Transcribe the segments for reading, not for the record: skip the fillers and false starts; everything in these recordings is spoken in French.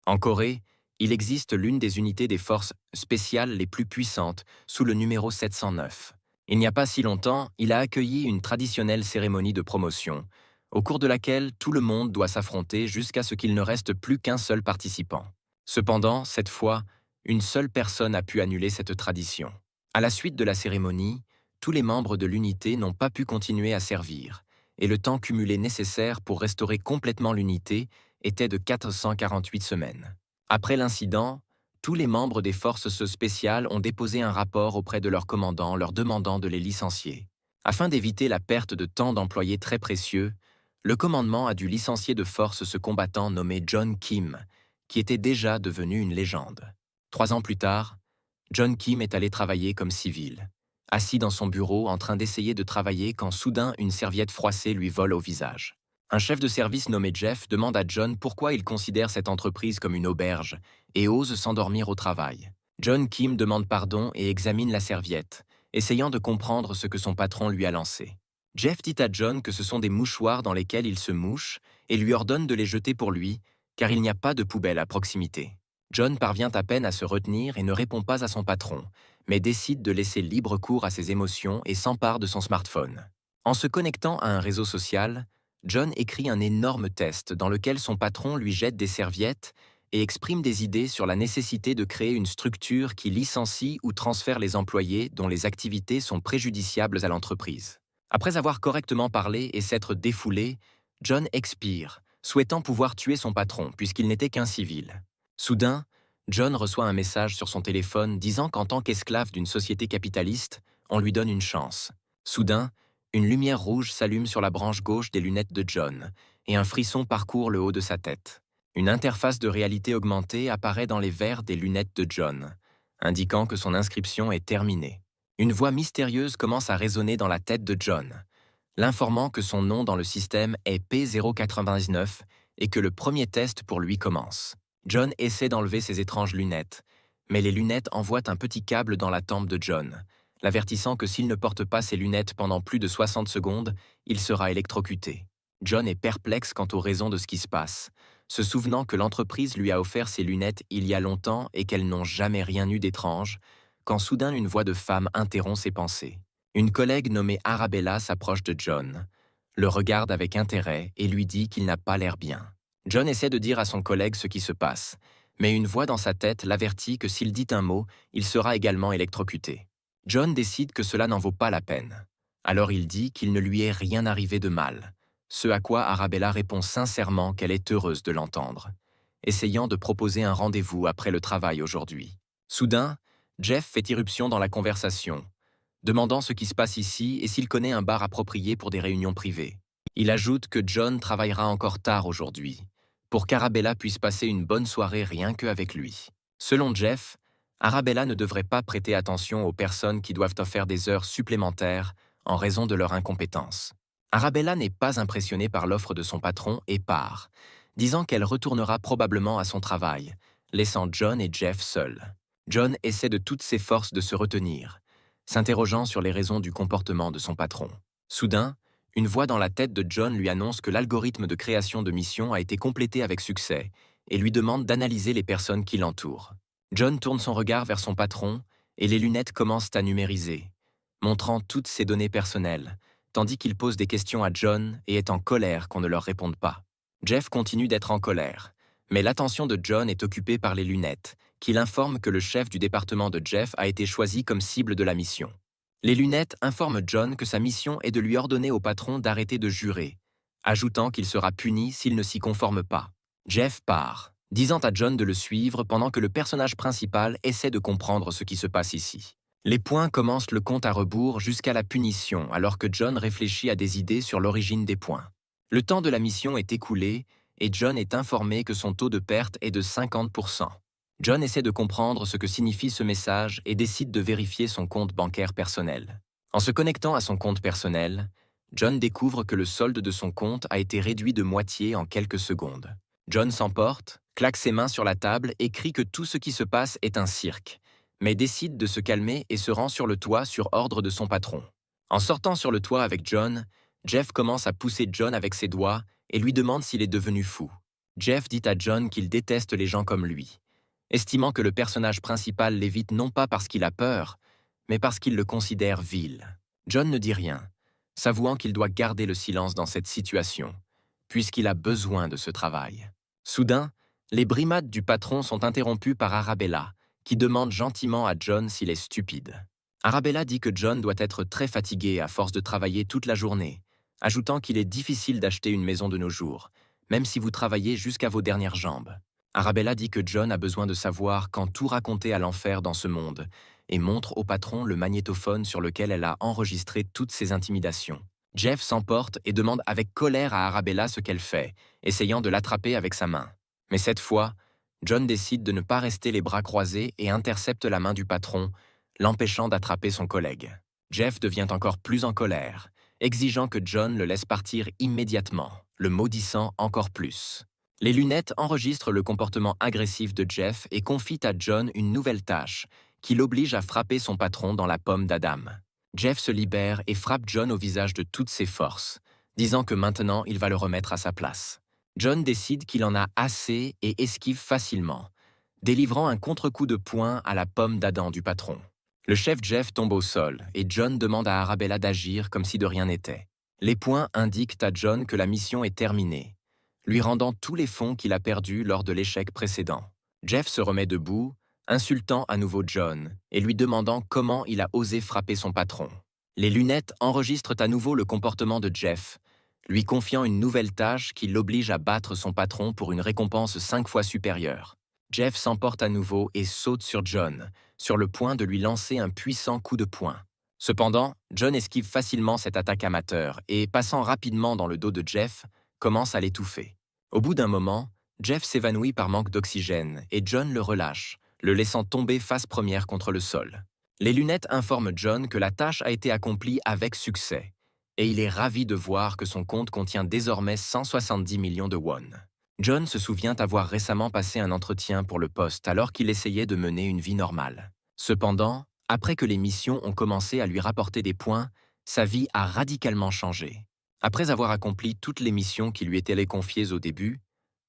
En Corée, il existe l'une des unités des forces spéciales les plus puissantes, sous le numéro 709. Il n'y a pas si longtemps, il a accueilli une traditionnelle cérémonie de promotion, au cours de laquelle tout le monde doit s'affronter jusqu'à ce qu'il ne reste plus qu'un seul participant. Cependant, cette fois, une seule personne a pu annuler cette tradition. À la suite de la cérémonie, tous les membres de l'unité n'ont pas pu continuer à servir, et le temps cumulé nécessaire pour restaurer complètement l'unité était de 448 semaines. Après l'incident, tous les membres des forces spéciales ont déposé un rapport auprès de leur commandant leur demandant de les licencier. Afin d'éviter la perte de temps d'employés très précieux, le commandement a dû licencier de force ce combattant nommé John Kim, qui était déjà devenu une légende. 3 ans plus tard, John Kim est allé travailler comme civil, assis dans son bureau en train d'essayer de travailler quand soudain une serviette froissée lui vole au visage. Un chef de service nommé Jeff demande à John pourquoi il considère cette entreprise comme une auberge et ose s'endormir au travail. John Kim demande pardon et examine la serviette, essayant de comprendre ce que son patron lui a lancé. Jeff dit à John que ce sont des mouchoirs dans lesquels il se mouche et lui ordonne de les jeter pour lui, car il n'y a pas de poubelle à proximité. John parvient à peine à se retenir et ne répond pas à son patron, mais décide de laisser libre cours à ses émotions et s'empare de son smartphone. En se connectant à un réseau social, John écrit un énorme test dans lequel son patron lui jette des serviettes et exprime des idées sur la nécessité de créer une structure qui licencie ou transfère les employés dont les activités sont préjudiciables à l'entreprise. Après avoir correctement parlé et s'être défoulé, John expire, souhaitant pouvoir tuer son patron puisqu'il n'était qu'un civil. Soudain, John reçoit un message sur son téléphone disant qu'en tant qu'esclave d'une société capitaliste, on lui donne une chance. Soudain, une lumière rouge s'allume sur la branche gauche des lunettes de John, et un frisson parcourt le haut de sa tête. Une interface de réalité augmentée apparaît dans les verres des lunettes de John, indiquant que son inscription est terminée. Une voix mystérieuse commence à résonner dans la tête de John, l'informant que son nom dans le système est P099 et que le premier test pour lui commence. John essaie d'enlever ses étranges lunettes, mais les lunettes envoient un petit câble dans la tempe de John, l'avertissant que s'il ne porte pas ses lunettes pendant plus de 60 secondes, il sera électrocuté. John est perplexe quant aux raisons de ce qui se passe, se souvenant que l'entreprise lui a offert ses lunettes il y a longtemps et qu'elles n'ont jamais rien eu d'étrange, quand soudain une voix de femme interrompt ses pensées. Une collègue nommée Arabella s'approche de John, le regarde avec intérêt et lui dit qu'il n'a pas l'air bien. John essaie de dire à son collègue ce qui se passe, mais une voix dans sa tête l'avertit que s'il dit un mot, il sera également électrocuté. John décide que cela n'en vaut pas la peine. Alors il dit qu'il ne lui est rien arrivé de mal, ce à quoi Arabella répond sincèrement qu'elle est heureuse de l'entendre, essayant de proposer un rendez-vous après le travail aujourd'hui. Soudain, Jeff fait irruption dans la conversation, demandant ce qui se passe ici et s'il connaît un bar approprié pour des réunions privées. Il ajoute que John travaillera encore tard aujourd'hui, pour qu'Arabella puisse passer une bonne soirée rien qu'avec lui. Selon Jeff, Arabella ne devrait pas prêter attention aux personnes qui doivent faire des heures supplémentaires en raison de leur incompétence. Arabella n'est pas impressionnée par l'offre de son patron et part, disant qu'elle retournera probablement à son travail, laissant John et Jeff seuls. John essaie de toutes ses forces de se retenir, s'interrogeant sur les raisons du comportement de son patron. Soudain, une voix dans la tête de John lui annonce que l'algorithme de création de mission a été complété avec succès et lui demande d'analyser les personnes qui l'entourent. John tourne son regard vers son patron et les lunettes commencent à numériser, montrant toutes ses données personnelles, tandis qu'il pose des questions à John et est en colère qu'on ne leur réponde pas. Jeff continue d'être en colère, mais l'attention de John est occupée par les lunettes, qui l'informent que le chef du département de Jeff a été choisi comme cible de la mission. Les lunettes informent John que sa mission est de lui ordonner au patron d'arrêter de jurer, ajoutant qu'il sera puni s'il ne s'y conforme pas. Jeff part, disant à John de le suivre pendant que le personnage principal essaie de comprendre ce qui se passe ici. Les points commencent le compte à rebours jusqu'à la punition, alors que John réfléchit à des idées sur l'origine des points. Le temps de la mission est écoulé et John est informé que son taux de perte est de 50%. John essaie de comprendre ce que signifie ce message et décide de vérifier son compte bancaire personnel. En se connectant à son compte personnel, John découvre que le solde de son compte a été réduit de moitié en quelques secondes. John s'emporte, claque ses mains sur la table et crie que tout ce qui se passe est un cirque, mais décide de se calmer et se rend sur le toit sur ordre de son patron. En sortant sur le toit avec John, Jeff commence à pousser John avec ses doigts et lui demande s'il est devenu fou. Jeff dit à John qu'il déteste les gens comme lui, estimant que le personnage principal l'évite non pas parce qu'il a peur, mais parce qu'il le considère vil. John ne dit rien, s'avouant qu'il doit garder le silence dans cette situation, puisqu'il a besoin de ce travail. Soudain, les brimades du patron sont interrompues par Arabella, qui demande gentiment à John s'il est stupide. Arabella dit que John doit être très fatigué à force de travailler toute la journée, ajoutant qu'il est difficile d'acheter une maison de nos jours, même si vous travaillez jusqu'à vos dernières jambes. Arabella dit que John a besoin de savoir quand tout raconter à l'enfer dans ce monde, et montre au patron le magnétophone sur lequel elle a enregistré toutes ses intimidations. Jeff s'emporte et demande avec colère à Arabella ce qu'elle fait, essayant de l'attraper avec sa main. Mais cette fois, John décide de ne pas rester les bras croisés et intercepte la main du patron, l'empêchant d'attraper son collègue. Jeff devient encore plus en colère, exigeant que John le laisse partir immédiatement, le maudissant encore plus. Les lunettes enregistrent le comportement agressif de Jeff et confient à John une nouvelle tâche, qui l'oblige à frapper son patron dans la pomme d'Adam. Jeff se libère et frappe John au visage de toutes ses forces, disant que maintenant il va le remettre à sa place. John décide qu'il en a assez et esquive facilement, délivrant un contre-coup de poing à la pomme d'Adam du patron. Le chef Jeff tombe au sol et John demande à Arabella d'agir comme si de rien n'était. Les points indiquent à John que la mission est terminée, lui rendant tous les fonds qu'il a perdus lors de l'échec précédent. Jeff se remet debout, insultant à nouveau John et lui demandant comment il a osé frapper son patron. Les lunettes enregistrent à nouveau le comportement de Jeff, lui confiant une nouvelle tâche qui l'oblige à battre son patron pour une récompense 5 fois supérieure. Jeff s'emporte à nouveau et saute sur John, sur le point de lui lancer un puissant coup de poing. Cependant, John esquive facilement cette attaque amateur et, passant rapidement dans le dos de Jeff, commence à l'étouffer. Au bout d'un moment, Jeff s'évanouit par manque d'oxygène et John le relâche, le laissant tomber face première contre le sol. Les lunettes informent John que la tâche a été accomplie avec succès, et il est ravi de voir que son compte contient désormais 170 millions de won. John se souvient avoir récemment passé un entretien pour le poste alors qu'il essayait de mener une vie normale. Cependant, après que les missions ont commencé à lui rapporter des points, sa vie a radicalement changé. Après avoir accompli toutes les missions qui lui étaient confiées au début,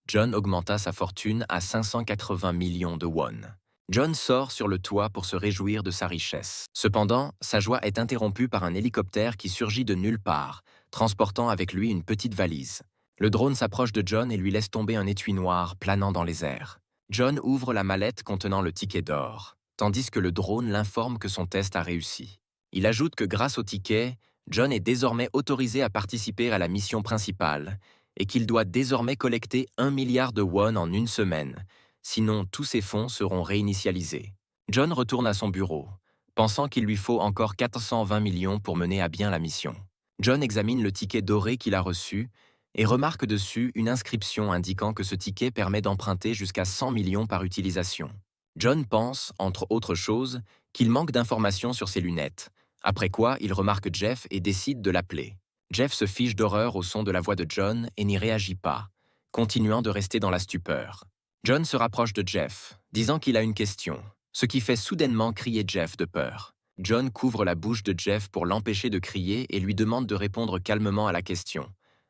John augmenta sa fortune à 580 millions de won. John sort sur le toit pour se réjouir de sa richesse. Cependant, sa joie est interrompue par un hélicoptère qui surgit de nulle part, transportant avec lui une petite valise. Le drone s'approche de John et lui laisse tomber un étui noir planant dans les airs. John ouvre la mallette contenant le ticket d'or, tandis que le drone l'informe que son test a réussi. Il ajoute que grâce au ticket, John est désormais autorisé à participer à la mission principale et qu'il doit désormais collecter 1 milliard de won en une semaine, sinon tous ses fonds seront réinitialisés. John retourne à son bureau, pensant qu'il lui faut encore 420 millions pour mener à bien la mission. John examine le ticket doré qu'il a reçu et remarque dessus une inscription indiquant que ce ticket permet d'emprunter jusqu'à 100 millions par utilisation. John pense, entre autres choses, qu'il manque d'informations sur ses lunettes, après quoi il remarque Jeff et décide de l'appeler. Jeff se fiche d'horreur au son de la voix de John et n'y réagit pas, continuant de rester dans la stupeur. John se rapproche de Jeff, disant qu'il a une question, ce qui fait soudainement crier Jeff de peur. John couvre la bouche de Jeff pour l'empêcher de crier et lui demande de répondre calmement à la question,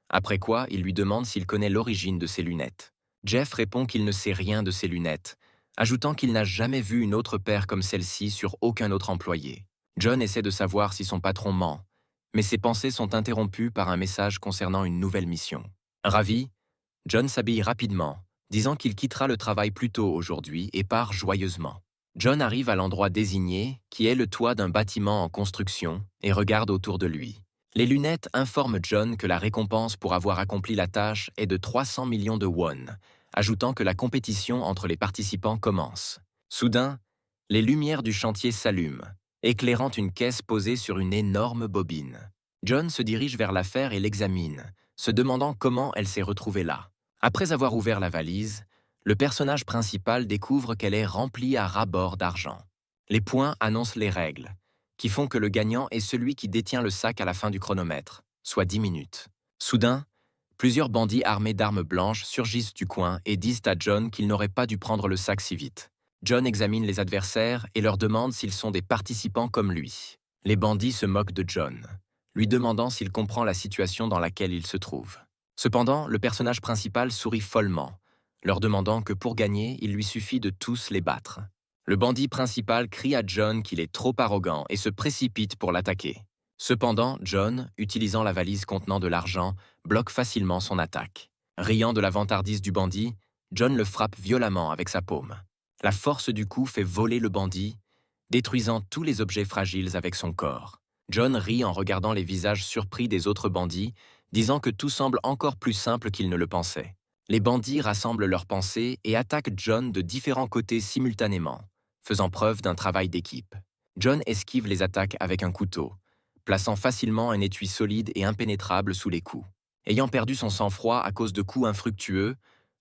après quoi il lui demande s'il connaît l'origine de ses lunettes. Jeff répond qu'il ne sait rien de ses lunettes, ajoutant qu'il n'a jamais vu une autre paire comme celle-ci sur aucun autre employé. John essaie de savoir si son patron ment, mais ses pensées sont interrompues par un message concernant une nouvelle mission. Ravi, John s'habille rapidement, disant qu'il quittera le travail plus tôt aujourd'hui et part joyeusement. John arrive à l'endroit désigné, qui est le toit d'un bâtiment en construction, et regarde autour de lui. Les lunettes informent John que la récompense pour avoir accompli la tâche est de 300 millions de won, ajoutant que la compétition entre les participants commence. Soudain, les lumières du chantier s'allument, éclairant une caisse posée sur une énorme bobine. John se dirige vers l'affaire et l'examine, se demandant comment elle s'est retrouvée là. Après avoir ouvert la valise, le personnage principal découvre qu'elle est remplie à ras-bord d'argent. Les points annoncent les règles, qui font que le gagnant est celui qui détient le sac à la fin du chronomètre, soit 10 minutes. Soudain, plusieurs bandits armés d'armes blanches surgissent du coin et disent à John qu'il n'aurait pas dû prendre le sac si vite. John examine les adversaires et leur demande s'ils sont des participants comme lui. Les bandits se moquent de John, lui demandant s'il comprend la situation dans laquelle il se trouve. Cependant, le personnage principal sourit follement, leur demandant que pour gagner, il lui suffit de tous les battre. Le bandit principal crie à John qu'il est trop arrogant et se précipite pour l'attaquer. Cependant, John, utilisant la valise contenant de l'argent, bloque facilement son attaque. Riant de la vantardise du bandit, John le frappe violemment avec sa paume. La force du coup fait voler le bandit, détruisant tous les objets fragiles avec son corps. John rit en regardant les visages surpris des autres bandits, disant que tout semble encore plus simple qu'il ne le pensait. Les bandits rassemblent leurs pensées et attaquent John de différents côtés simultanément, faisant preuve d'un travail d'équipe. John esquive les attaques avec un couteau, plaçant facilement un étui solide et impénétrable sous les coups. Ayant perdu son sang-froid à cause de coups infructueux,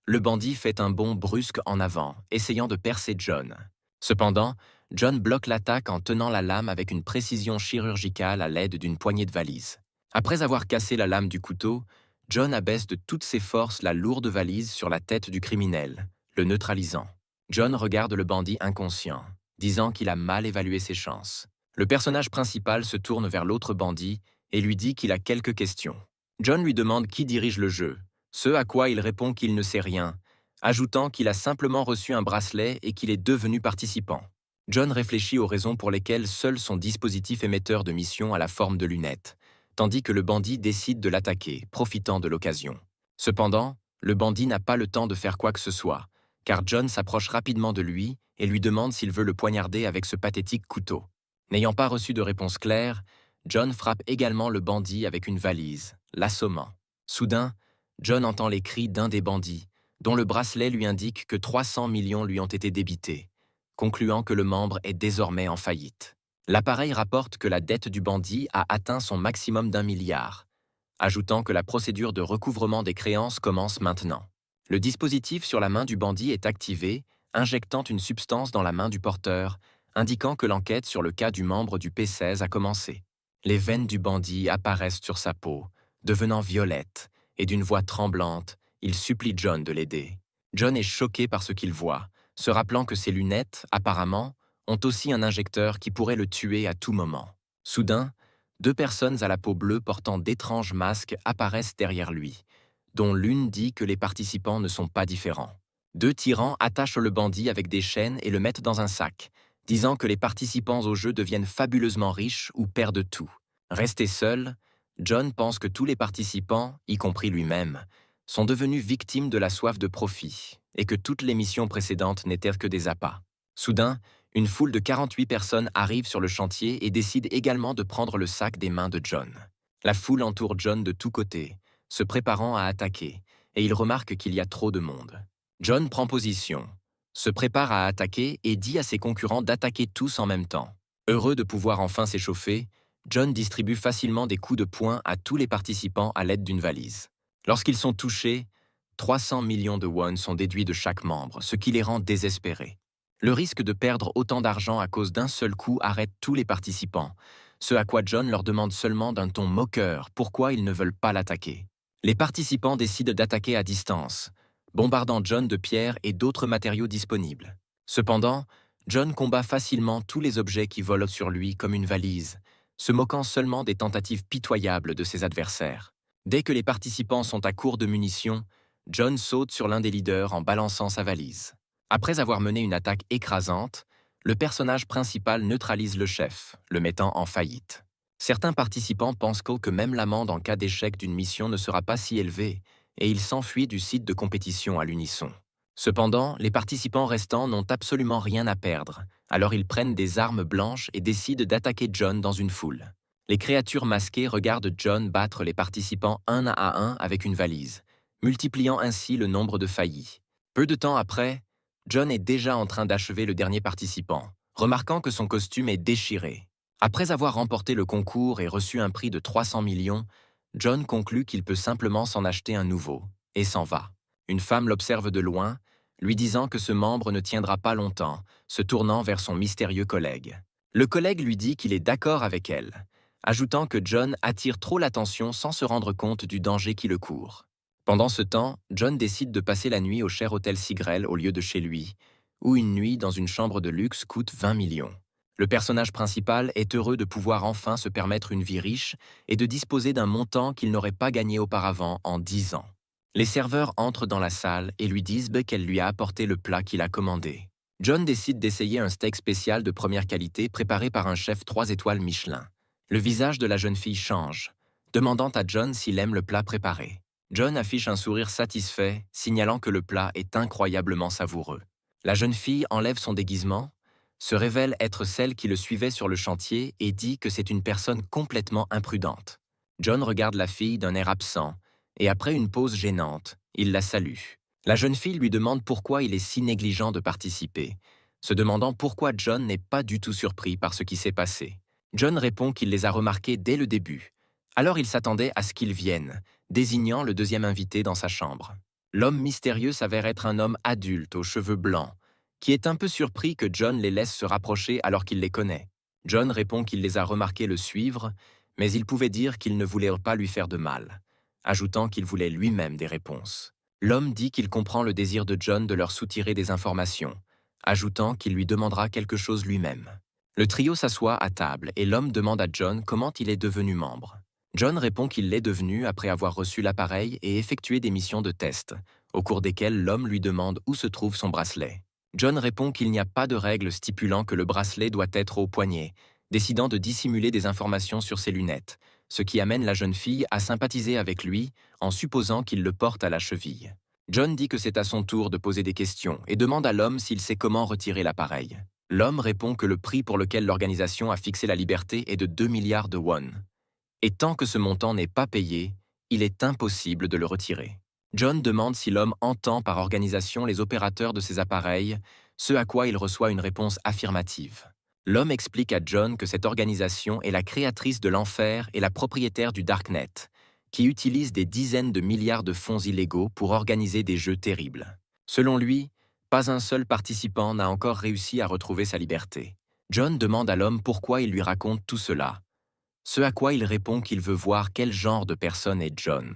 le bandit fait un bond brusque en avant, essayant de percer John. Cependant, John bloque l'attaque en tenant la lame avec une précision chirurgicale à l'aide d'une poignée de valise. Après avoir cassé la lame du couteau, John abaisse de toutes ses forces la lourde valise sur la tête du criminel, le neutralisant. John regarde le bandit inconscient, disant qu'il a mal évalué ses chances. Le personnage principal se tourne vers l'autre bandit et lui dit qu'il a quelques questions. John lui demande qui dirige le jeu, ce à quoi il répond qu'il ne sait rien, ajoutant qu'il a simplement reçu un bracelet et qu'il est devenu participant. John réfléchit aux raisons pour lesquelles seul son dispositif émetteur de mission a la forme de lunettes, tandis que le bandit décide de l'attaquer, profitant de l'occasion. Cependant, le bandit n'a pas le temps de faire quoi que ce soit, car John s'approche rapidement de lui et lui demande s'il veut le poignarder avec ce pathétique couteau. N'ayant pas reçu de réponse claire, John frappe également le bandit avec une valise, l'assommant. Soudain, John entend les cris d'un des bandits, dont le bracelet lui indique que 300 millions lui ont été débités, concluant que le membre est désormais en faillite. L'appareil rapporte que la dette du bandit a atteint son maximum d'1 milliard, ajoutant que la procédure de recouvrement des créances commence maintenant. Le dispositif sur la main du bandit est activé, injectant une substance dans la main du porteur, indiquant que l'enquête sur le cas du membre du P16 a commencé. Les veines du bandit apparaissent sur sa peau, devenant violettes, et d'une voix tremblante, il supplie John de l'aider. John est choqué par ce qu'il voit, se rappelant que ses lunettes, apparemment, ont aussi un injecteur qui pourrait le tuer à tout moment. Soudain, 2 personnes à la peau bleue portant d'étranges masques apparaissent derrière lui, dont l'une dit que les participants ne sont pas différents. 2 tyrans attachent le bandit avec des chaînes et le mettent dans un sac, disant que les participants au jeu deviennent fabuleusement riches ou perdent tout. Resté seul, John pense que tous les participants, y compris lui-même, sont devenus victimes de la soif de profit et que toutes les missions précédentes n'étaient que des appâts. Soudain, une foule de 48 personnes arrive sur le chantier et décide également de prendre le sac des mains de John. La foule entoure John de tous côtés, se préparant à attaquer, et il remarque qu'il y a trop de monde. John prend position, se prépare à attaquer et dit à ses concurrents d'attaquer tous en même temps. Heureux de pouvoir enfin s'échauffer, John distribue facilement des coups de poing à tous les participants à l'aide d'une valise. Lorsqu'ils sont touchés, 300 millions de won sont déduits de chaque membre, ce qui les rend désespérés. Le risque de perdre autant d'argent à cause d'un seul coup arrête tous les participants, ce à quoi John leur demande seulement d'un ton moqueur pourquoi ils ne veulent pas l'attaquer. Les participants décident d'attaquer à distance, bombardant John de pierres et d'autres matériaux disponibles. Cependant, John combat facilement tous les objets qui volent sur lui comme une valise, se moquant seulement des tentatives pitoyables de ses adversaires. Dès que les participants sont à court de munitions, John saute sur l'un des leaders en balançant sa valise. Après avoir mené une attaque écrasante, le personnage principal neutralise le chef, le mettant en faillite. Certains participants pensent que même l'amende en cas d'échec d'une mission ne sera pas si élevée, et ils s'enfuient du site de compétition à l'unisson. Cependant, les participants restants n'ont absolument rien à perdre, alors ils prennent des armes blanches et décident d'attaquer John dans une foule. Les créatures masquées regardent John battre les participants un à un avec une valise, multipliant ainsi le nombre de faillis. Peu de temps après, John est déjà en train d'achever le dernier participant, remarquant que son costume est déchiré. Après avoir remporté le concours et reçu un prix de 300 millions, John conclut qu'il peut simplement s'en acheter un nouveau, et s'en va. Une femme l'observe de loin, lui disant que ce membre ne tiendra pas longtemps, se tournant vers son mystérieux collègue. Le collègue lui dit qu'il est d'accord avec elle, ajoutant que John attire trop l'attention sans se rendre compte du danger qui le court. Pendant ce temps, John décide de passer la nuit au cher hôtel Sigrel au lieu de chez lui, où une nuit dans une chambre de luxe coûte 20 millions. Le personnage principal est heureux de pouvoir enfin se permettre une vie riche et de disposer d'un montant qu'il n'aurait pas gagné auparavant en 10 ans. Les serveurs entrent dans la salle et lui disent qu'elle lui a apporté le plat qu'il a commandé. John décide d'essayer un steak spécial de première qualité préparé par un chef 3 étoiles Michelin. Le visage de la jeune fille change, demandant à John s'il aime le plat préparé. John affiche un sourire satisfait, signalant que le plat est incroyablement savoureux. La jeune fille enlève son déguisement, se révèle être celle qui le suivait sur le chantier et dit que c'est une personne complètement imprudente. John regarde la fille d'un air absent, et après une pause gênante, il la salue. La jeune fille lui demande pourquoi il est si négligent de participer, se demandant pourquoi John n'est pas du tout surpris par ce qui s'est passé. John répond qu'il les a remarqués dès le début. Alors il s'attendait à ce qu'ils viennent, désignant le deuxième invité dans sa chambre. L'homme mystérieux s'avère être un homme adulte aux cheveux blancs, qui est un peu surpris que John les laisse se rapprocher alors qu'il les connaît. John répond qu'il les a remarqués le suivre, mais il pouvait dire qu'il ne voulait pas lui faire de mal, ajoutant qu'il voulait lui-même des réponses. L'homme dit qu'il comprend le désir de John de leur soutirer des informations, ajoutant qu'il lui demandera quelque chose lui-même. Le trio s'assoit à table et l'homme demande à John comment il est devenu membre. John répond qu'il l'est devenu après avoir reçu l'appareil et effectué des missions de test, au cours desquelles l'homme lui demande où se trouve son bracelet. John répond qu'il n'y a pas de règle stipulant que le bracelet doit être au poignet, décidant de dissimuler des informations sur ses lunettes, ce qui amène la jeune fille à sympathiser avec lui en supposant qu'il le porte à la cheville. John dit que c'est à son tour de poser des questions et demande à l'homme s'il sait comment retirer l'appareil. L'homme répond que le prix pour lequel l'organisation a fixé la liberté est de 2 milliards de won. Et tant que ce montant n'est pas payé, il est impossible de le retirer. John demande si l'homme entend par organisation les opérateurs de ces appareils, ce à quoi il reçoit une réponse affirmative. L'homme explique à John que cette organisation est la créatrice de l'enfer et la propriétaire du Darknet, qui utilise des dizaines de milliards de fonds illégaux pour organiser des jeux terribles. Selon lui, pas un seul participant n'a encore réussi à retrouver sa liberté. John demande à l'homme pourquoi il lui raconte tout cela, ce à quoi il répond qu'il veut voir quel genre de personne est John,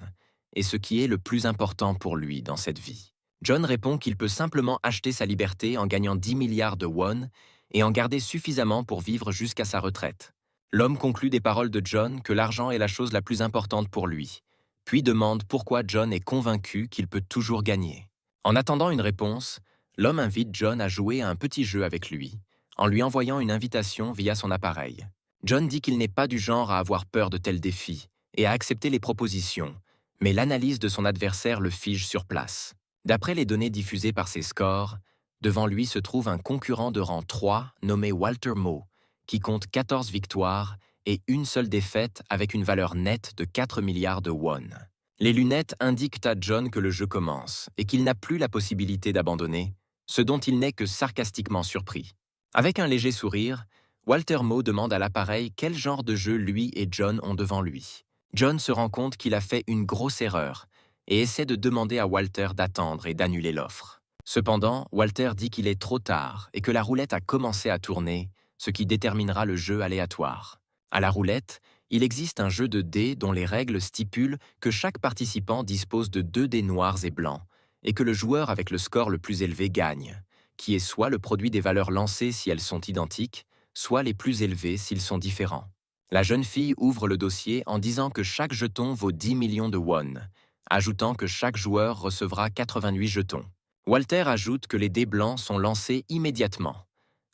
et ce qui est le plus important pour lui dans cette vie. John répond qu'il peut simplement acheter sa liberté en gagnant 10 milliards de won et en garder suffisamment pour vivre jusqu'à sa retraite. L'homme conclut des paroles de John que l'argent est la chose la plus importante pour lui, puis demande pourquoi John est convaincu qu'il peut toujours gagner. En attendant une réponse, l'homme invite John à jouer à un petit jeu avec lui, en lui envoyant une invitation via son appareil. John dit qu'il n'est pas du genre à avoir peur de tels défis et à accepter les propositions, mais l'analyse de son adversaire le fige sur place. D'après les données diffusées par ses scores, devant lui se trouve un concurrent de rang 3 nommé Walter Moe, qui compte 14 victoires et une seule défaite avec une valeur nette de 4 milliards de won. Les lunettes indiquent à John que le jeu commence et qu'il n'a plus la possibilité d'abandonner, ce dont il n'est que sarcastiquement surpris. Avec un léger sourire, Walter Moe demande à l'appareil quel genre de jeu lui et John ont devant lui. John se rend compte qu'il a fait une grosse erreur et essaie de demander à Walter d'attendre et d'annuler l'offre. Cependant, Walter dit qu'il est trop tard et que la roulette a commencé à tourner, ce qui déterminera le jeu aléatoire. À la roulette, il existe un jeu de dés dont les règles stipulent que chaque participant dispose de 2 dés noirs et blancs et que le joueur avec le score le plus élevé gagne, qui est soit le produit des valeurs lancées si elles sont identiques, soit les plus élevés s'ils sont différents. La jeune fille ouvre le dossier en disant que chaque jeton vaut 10 millions de won, ajoutant que chaque joueur recevra 88 jetons. Walter ajoute que les dés blancs sont lancés immédiatement,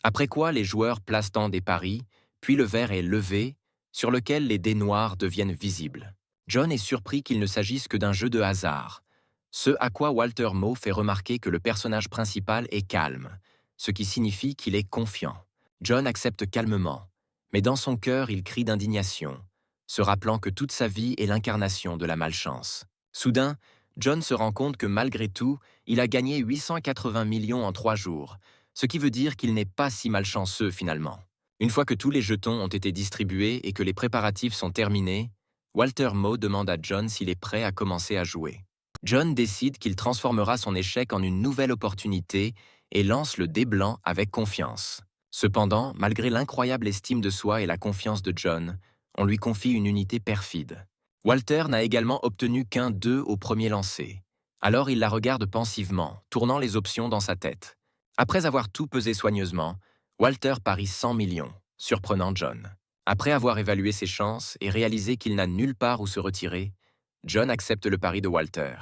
après quoi les joueurs placent en des paris, puis le verre est levé, sur lequel les dés noirs deviennent visibles. John est surpris qu'il ne s'agisse que d'un jeu de hasard, ce à quoi Walter Moe fait remarquer que le personnage principal est calme, ce qui signifie qu'il est confiant. John accepte calmement, mais dans son cœur il crie d'indignation, se rappelant que toute sa vie est l'incarnation de la malchance. Soudain, John se rend compte que malgré tout, il a gagné 880 millions en 3 jours, ce qui veut dire qu'il n'est pas si malchanceux finalement. Une fois que tous les jetons ont été distribués et que les préparatifs sont terminés, Walter Moe demande à John s'il est prêt à commencer à jouer. John décide qu'il transformera son échec en une nouvelle opportunité et lance le dé blanc avec confiance. Cependant, malgré l'incroyable estime de soi et la confiance de John, on lui confie une unité perfide. Walter n'a également obtenu qu'un 2 au premier lancer. Alors il la regarde pensivement, tournant les options dans sa tête. Après avoir tout pesé soigneusement, Walter parie 100 millions, surprenant John. Après avoir évalué ses chances et réalisé qu'il n'a nulle part où se retirer, John accepte le pari de Walter.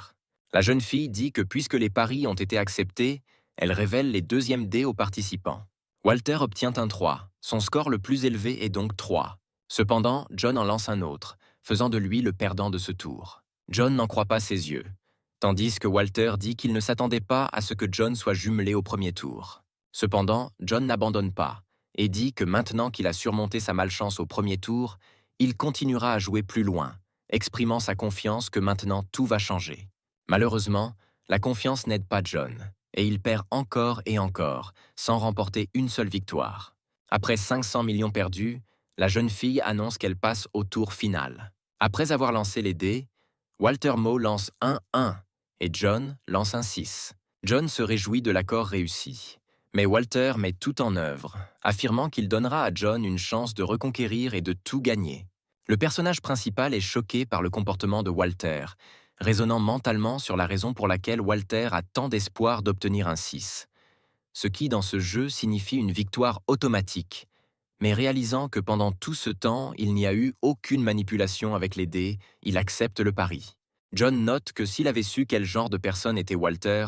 La jeune fille dit que puisque les paris ont été acceptés, elle révèle les deuxièmes dés aux participants. Walter obtient un 3. Son score le plus élevé est donc 3. Cependant, John en lance un autre, faisant de lui le perdant de ce tour. John n'en croit pas ses yeux, tandis que Walter dit qu'il ne s'attendait pas à ce que John soit jumelé au premier tour. Cependant, John n'abandonne pas et dit que maintenant qu'il a surmonté sa malchance au premier tour, il continuera à jouer plus loin, exprimant sa confiance que maintenant tout va changer. Malheureusement, la confiance n'aide pas John, et il perd encore et encore, sans remporter une seule victoire. Après 500 millions perdus, la jeune fille annonce qu'elle passe au tour final. Après avoir lancé les dés, Walter Moe lance un 1 et John lance un 6. John se réjouit de l'accord réussi. Mais Walter met tout en œuvre, affirmant qu'il donnera à John une chance de reconquérir et de tout gagner. Le personnage principal est choqué par le comportement de Walter, raisonnant mentalement sur la raison pour laquelle Walter a tant d'espoir d'obtenir un 6. Ce qui, dans ce jeu, signifie une victoire automatique, mais réalisant que pendant tout ce temps, il n'y a eu aucune manipulation avec les dés, il accepte le pari. John note que s'il avait su quel genre de personne était Walter,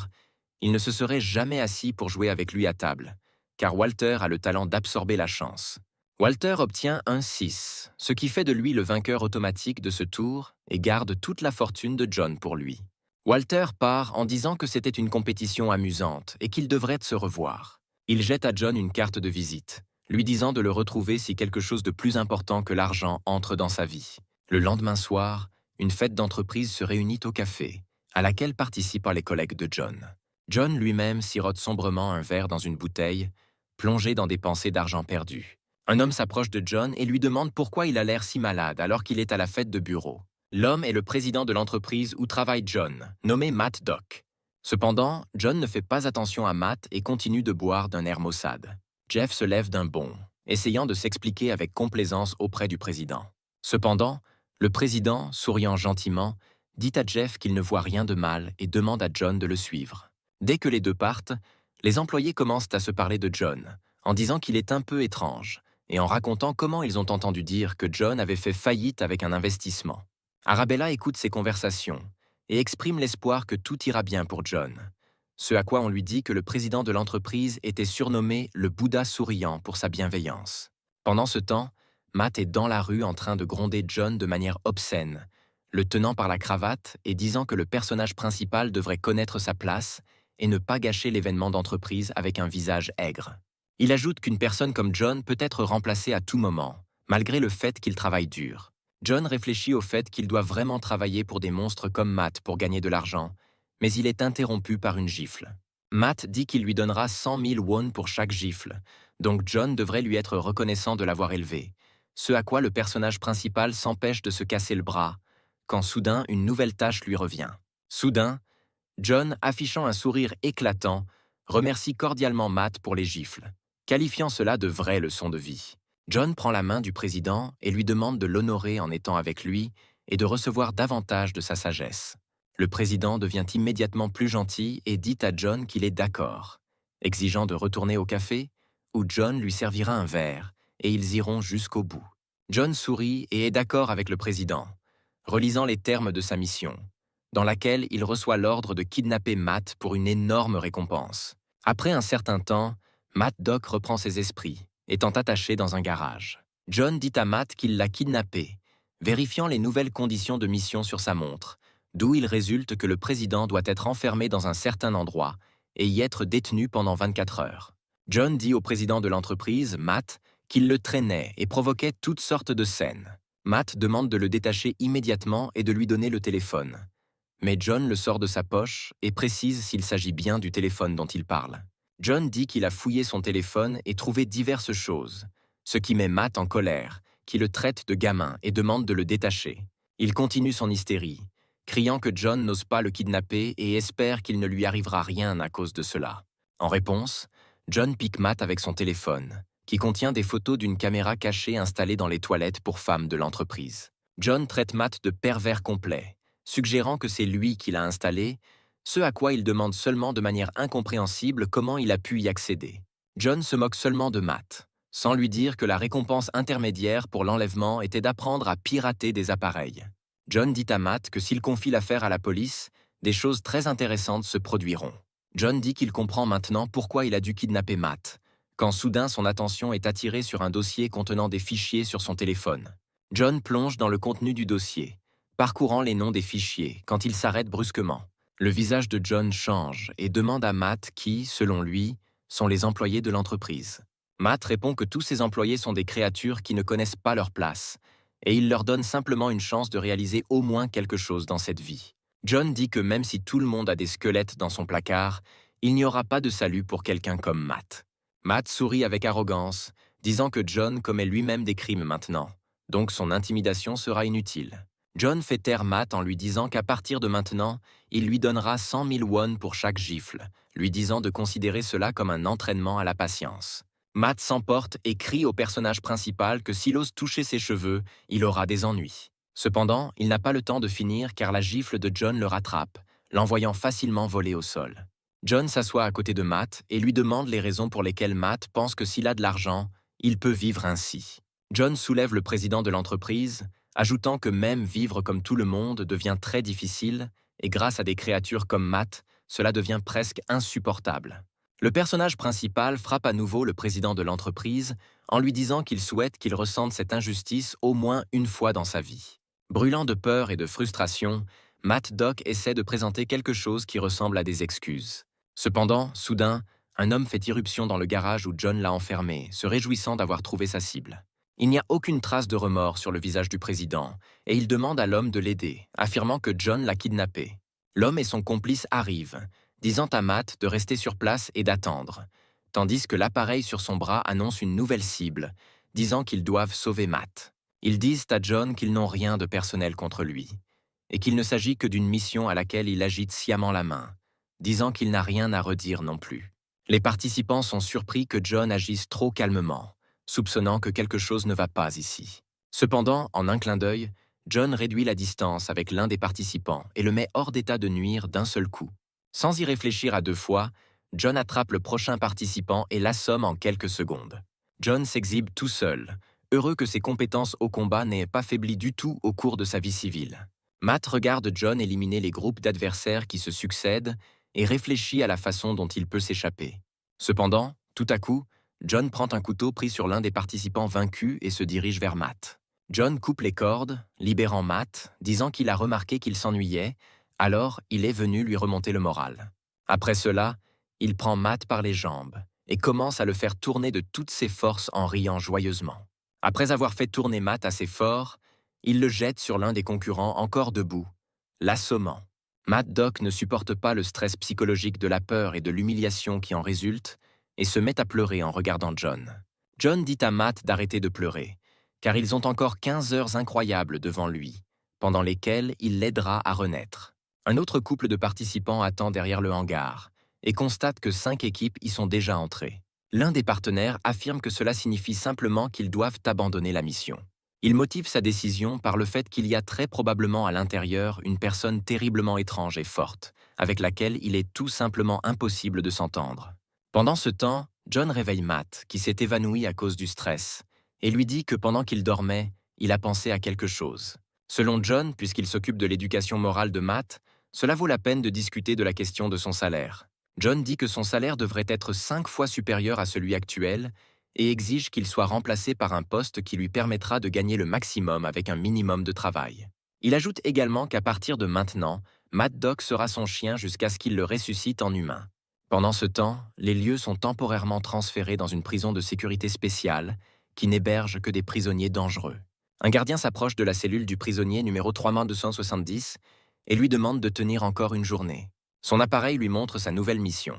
il ne se serait jamais assis pour jouer avec lui à table, car Walter a le talent d'absorber la chance. Walter obtient un 6, ce qui fait de lui le vainqueur automatique de ce tour et garde toute la fortune de John pour lui. Walter part en disant que c'était une compétition amusante et qu'ils devraient se revoir. Il jette à John une carte de visite, lui disant de le retrouver si quelque chose de plus important que l'argent entre dans sa vie. Le lendemain soir, une fête d'entreprise se réunit au café, à laquelle participent les collègues de John. John lui-même sirote sombrement un verre dans une bouteille, plongé dans des pensées d'argent perdu. Un homme s'approche de John et lui demande pourquoi il a l'air si malade alors qu'il est à la fête de bureau. L'homme est le président de l'entreprise où travaille John, nommé Matt Dock. Cependant, John ne fait pas attention à Matt et continue de boire d'un air maussade. Jeff se lève d'un bond, essayant de s'expliquer avec complaisance auprès du président. Cependant, le président, souriant gentiment, dit à Jeff qu'il ne voit rien de mal et demande à John de le suivre. Dès que les deux partent, les employés commencent à se parler de John, en disant qu'il est un peu étrange, et en racontant comment ils ont entendu dire que John avait fait faillite avec un investissement. Arabella écoute ces conversations et exprime l'espoir que tout ira bien pour John, ce à quoi on lui dit que le président de l'entreprise était surnommé le Bouddha souriant pour sa bienveillance. Pendant ce temps, Matt est dans la rue en train de gronder John de manière obscène, le tenant par la cravate et disant que le personnage principal devrait connaître sa place et ne pas gâcher l'événement d'entreprise avec un visage aigre. Il ajoute qu'une personne comme John peut être remplacée à tout moment, malgré le fait qu'il travaille dur. John réfléchit au fait qu'il doit vraiment travailler pour des monstres comme Matt pour gagner de l'argent, mais il est interrompu par une gifle. Matt dit qu'il lui donnera 100 000 won pour chaque gifle, donc John devrait lui être reconnaissant de l'avoir élevé, ce à quoi le personnage principal s'empêche de se casser le bras, quand soudain une nouvelle tâche lui revient. Soudain, John, affichant un sourire éclatant, remercie cordialement Matt pour les gifles, qualifiant cela de vraies leçons de vie. John prend la main du président et lui demande de l'honorer en étant avec lui et de recevoir davantage de sa sagesse. Le président devient immédiatement plus gentil et dit à John qu'il est d'accord, exigeant de retourner au café, où John lui servira un verre, et ils iront jusqu'au bout. John sourit et est d'accord avec le président, relisant les termes de sa mission, dans laquelle il reçoit l'ordre de kidnapper Matt pour une énorme récompense. Après un certain temps, Matt Dock reprend ses esprits, étant attaché dans un garage. John dit à Matt qu'il l'a kidnappé, vérifiant les nouvelles conditions de mission sur sa montre, d'où il résulte que le président doit être enfermé dans un certain endroit et y être détenu pendant 24 heures. John dit au président de l'entreprise, Matt, qu'il le traînait et provoquait toutes sortes de scènes. Matt demande de le détacher immédiatement et de lui donner le téléphone. Mais John le sort de sa poche et précise s'il s'agit bien du téléphone dont il parle. John dit qu'il a fouillé son téléphone et trouvé diverses choses, ce qui met Matt en colère, qui le traite de gamin et demande de le détacher. Il continue son hystérie, criant que John n'ose pas le kidnapper et espère qu'il ne lui arrivera rien à cause de cela. En réponse, John pique Matt avec son téléphone, qui contient des photos d'une caméra cachée installée dans les toilettes pour femmes de l'entreprise. John traite Matt de pervers complet, suggérant que c'est lui qui l'a installé, ce à quoi il demande seulement de manière incompréhensible comment il a pu y accéder. John se moque seulement de Matt, sans lui dire que la récompense intermédiaire pour l'enlèvement était d'apprendre à pirater des appareils. John dit à Matt que s'il confie l'affaire à la police, des choses très intéressantes se produiront. John dit qu'il comprend maintenant pourquoi il a dû kidnapper Matt, quand soudain son attention est attirée sur un dossier contenant des fichiers sur son téléphone. John plonge dans le contenu du dossier, parcourant les noms des fichiers, quand il s'arrête brusquement. Le visage de John change et demande à Matt qui, selon lui, sont les employés de l'entreprise. Matt répond que tous ces employés sont des créatures qui ne connaissent pas leur place, et il leur donne simplement une chance de réaliser au moins quelque chose dans cette vie. John dit que même si tout le monde a des squelettes dans son placard, il n'y aura pas de salut pour quelqu'un comme Matt. Matt sourit avec arrogance, disant que John commet lui-même des crimes maintenant, donc son intimidation sera inutile. John fait taire Matt en lui disant qu'à partir de maintenant, il lui donnera 100 000 won pour chaque gifle, lui disant de considérer cela comme un entraînement à la patience. Matt s'emporte et crie au personnage principal que s'il ose toucher ses cheveux, il aura des ennuis. Cependant, il n'a pas le temps de finir car la gifle de John le rattrape, l'envoyant facilement voler au sol. John s'assoit à côté de Matt et lui demande les raisons pour lesquelles Matt pense que s'il a de l'argent, il peut vivre ainsi. John soulève le président de l'entreprise, ajoutant que même vivre comme tout le monde devient très difficile et grâce à des créatures comme Matt, cela devient presque insupportable. Le personnage principal frappe à nouveau le président de l'entreprise en lui disant qu'il souhaite qu'il ressente cette injustice au moins une fois dans sa vie. Brûlant de peur et de frustration, Matt Doc essaie de présenter quelque chose qui ressemble à des excuses. Cependant, soudain, un homme fait irruption dans le garage où John l'a enfermé, se réjouissant d'avoir trouvé sa cible. Il n'y a aucune trace de remords sur le visage du président, et il demande à l'homme de l'aider, affirmant que John l'a kidnappé. L'homme et son complice arrivent, disant à Matt de rester sur place et d'attendre, tandis que l'appareil sur son bras annonce une nouvelle cible, disant qu'ils doivent sauver Matt. Ils disent à John qu'ils n'ont rien de personnel contre lui, et qu'il ne s'agit que d'une mission à laquelle il agite sciemment la main, disant qu'il n'a rien à redire non plus. Les participants sont surpris que John agisse trop calmement, soupçonnant que quelque chose ne va pas ici. Cependant, en un clin d'œil, John réduit la distance avec l'un des participants et le met hors d'état de nuire d'un seul coup. Sans y réfléchir à deux fois, John attrape le prochain participant et l'assomme en quelques secondes. John s'exhibe tout seul, heureux que ses compétences au combat n'aient pas faibli du tout au cours de sa vie civile. Matt regarde John éliminer les groupes d'adversaires qui se succèdent et réfléchit à la façon dont il peut s'échapper. Cependant, tout à coup, John prend un couteau pris sur l'un des participants vaincus et se dirige vers Matt. John coupe les cordes, libérant Matt, disant qu'il a remarqué qu'il s'ennuyait, alors il est venu lui remonter le moral. Après cela, il prend Matt par les jambes et commence à le faire tourner de toutes ses forces en riant joyeusement. Après avoir fait tourner Matt assez fort, il le jette sur l'un des concurrents encore debout, l'assommant. Matt Doc ne supporte pas le stress psychologique de la peur et de l'humiliation qui en résulte et se met à pleurer en regardant John. John dit à Matt d'arrêter de pleurer, car ils ont encore 15 heures incroyables devant lui, pendant lesquelles il l'aidera à renaître. Un autre couple de participants attend derrière le hangar et constate que 5 équipes y sont déjà entrées. L'un des partenaires affirme que cela signifie simplement qu'ils doivent abandonner la mission. Il motive sa décision par le fait qu'il y a très probablement à l'intérieur une personne terriblement étrange et forte, avec laquelle il est tout simplement impossible de s'entendre. Pendant ce temps, John réveille Matt, qui s'est évanoui à cause du stress, et lui dit que pendant qu'il dormait, il a pensé à quelque chose. Selon John, puisqu'il s'occupe de l'éducation morale de Matt, cela vaut la peine de discuter de la question de son salaire. John dit que son salaire devrait être 5 fois supérieur à celui actuel et exige qu'il soit remplacé par un poste qui lui permettra de gagner le maximum avec un minimum de travail. Il ajoute également qu'à partir de maintenant, Matt Doc sera son chien jusqu'à ce qu'il le ressuscite en humain. Pendant ce temps, les lieux sont temporairement transférés dans une prison de sécurité spéciale qui n'héberge que des prisonniers dangereux. Un gardien s'approche de la cellule du prisonnier numéro 3270 et lui demande de tenir encore une journée. Son appareil lui montre sa nouvelle mission: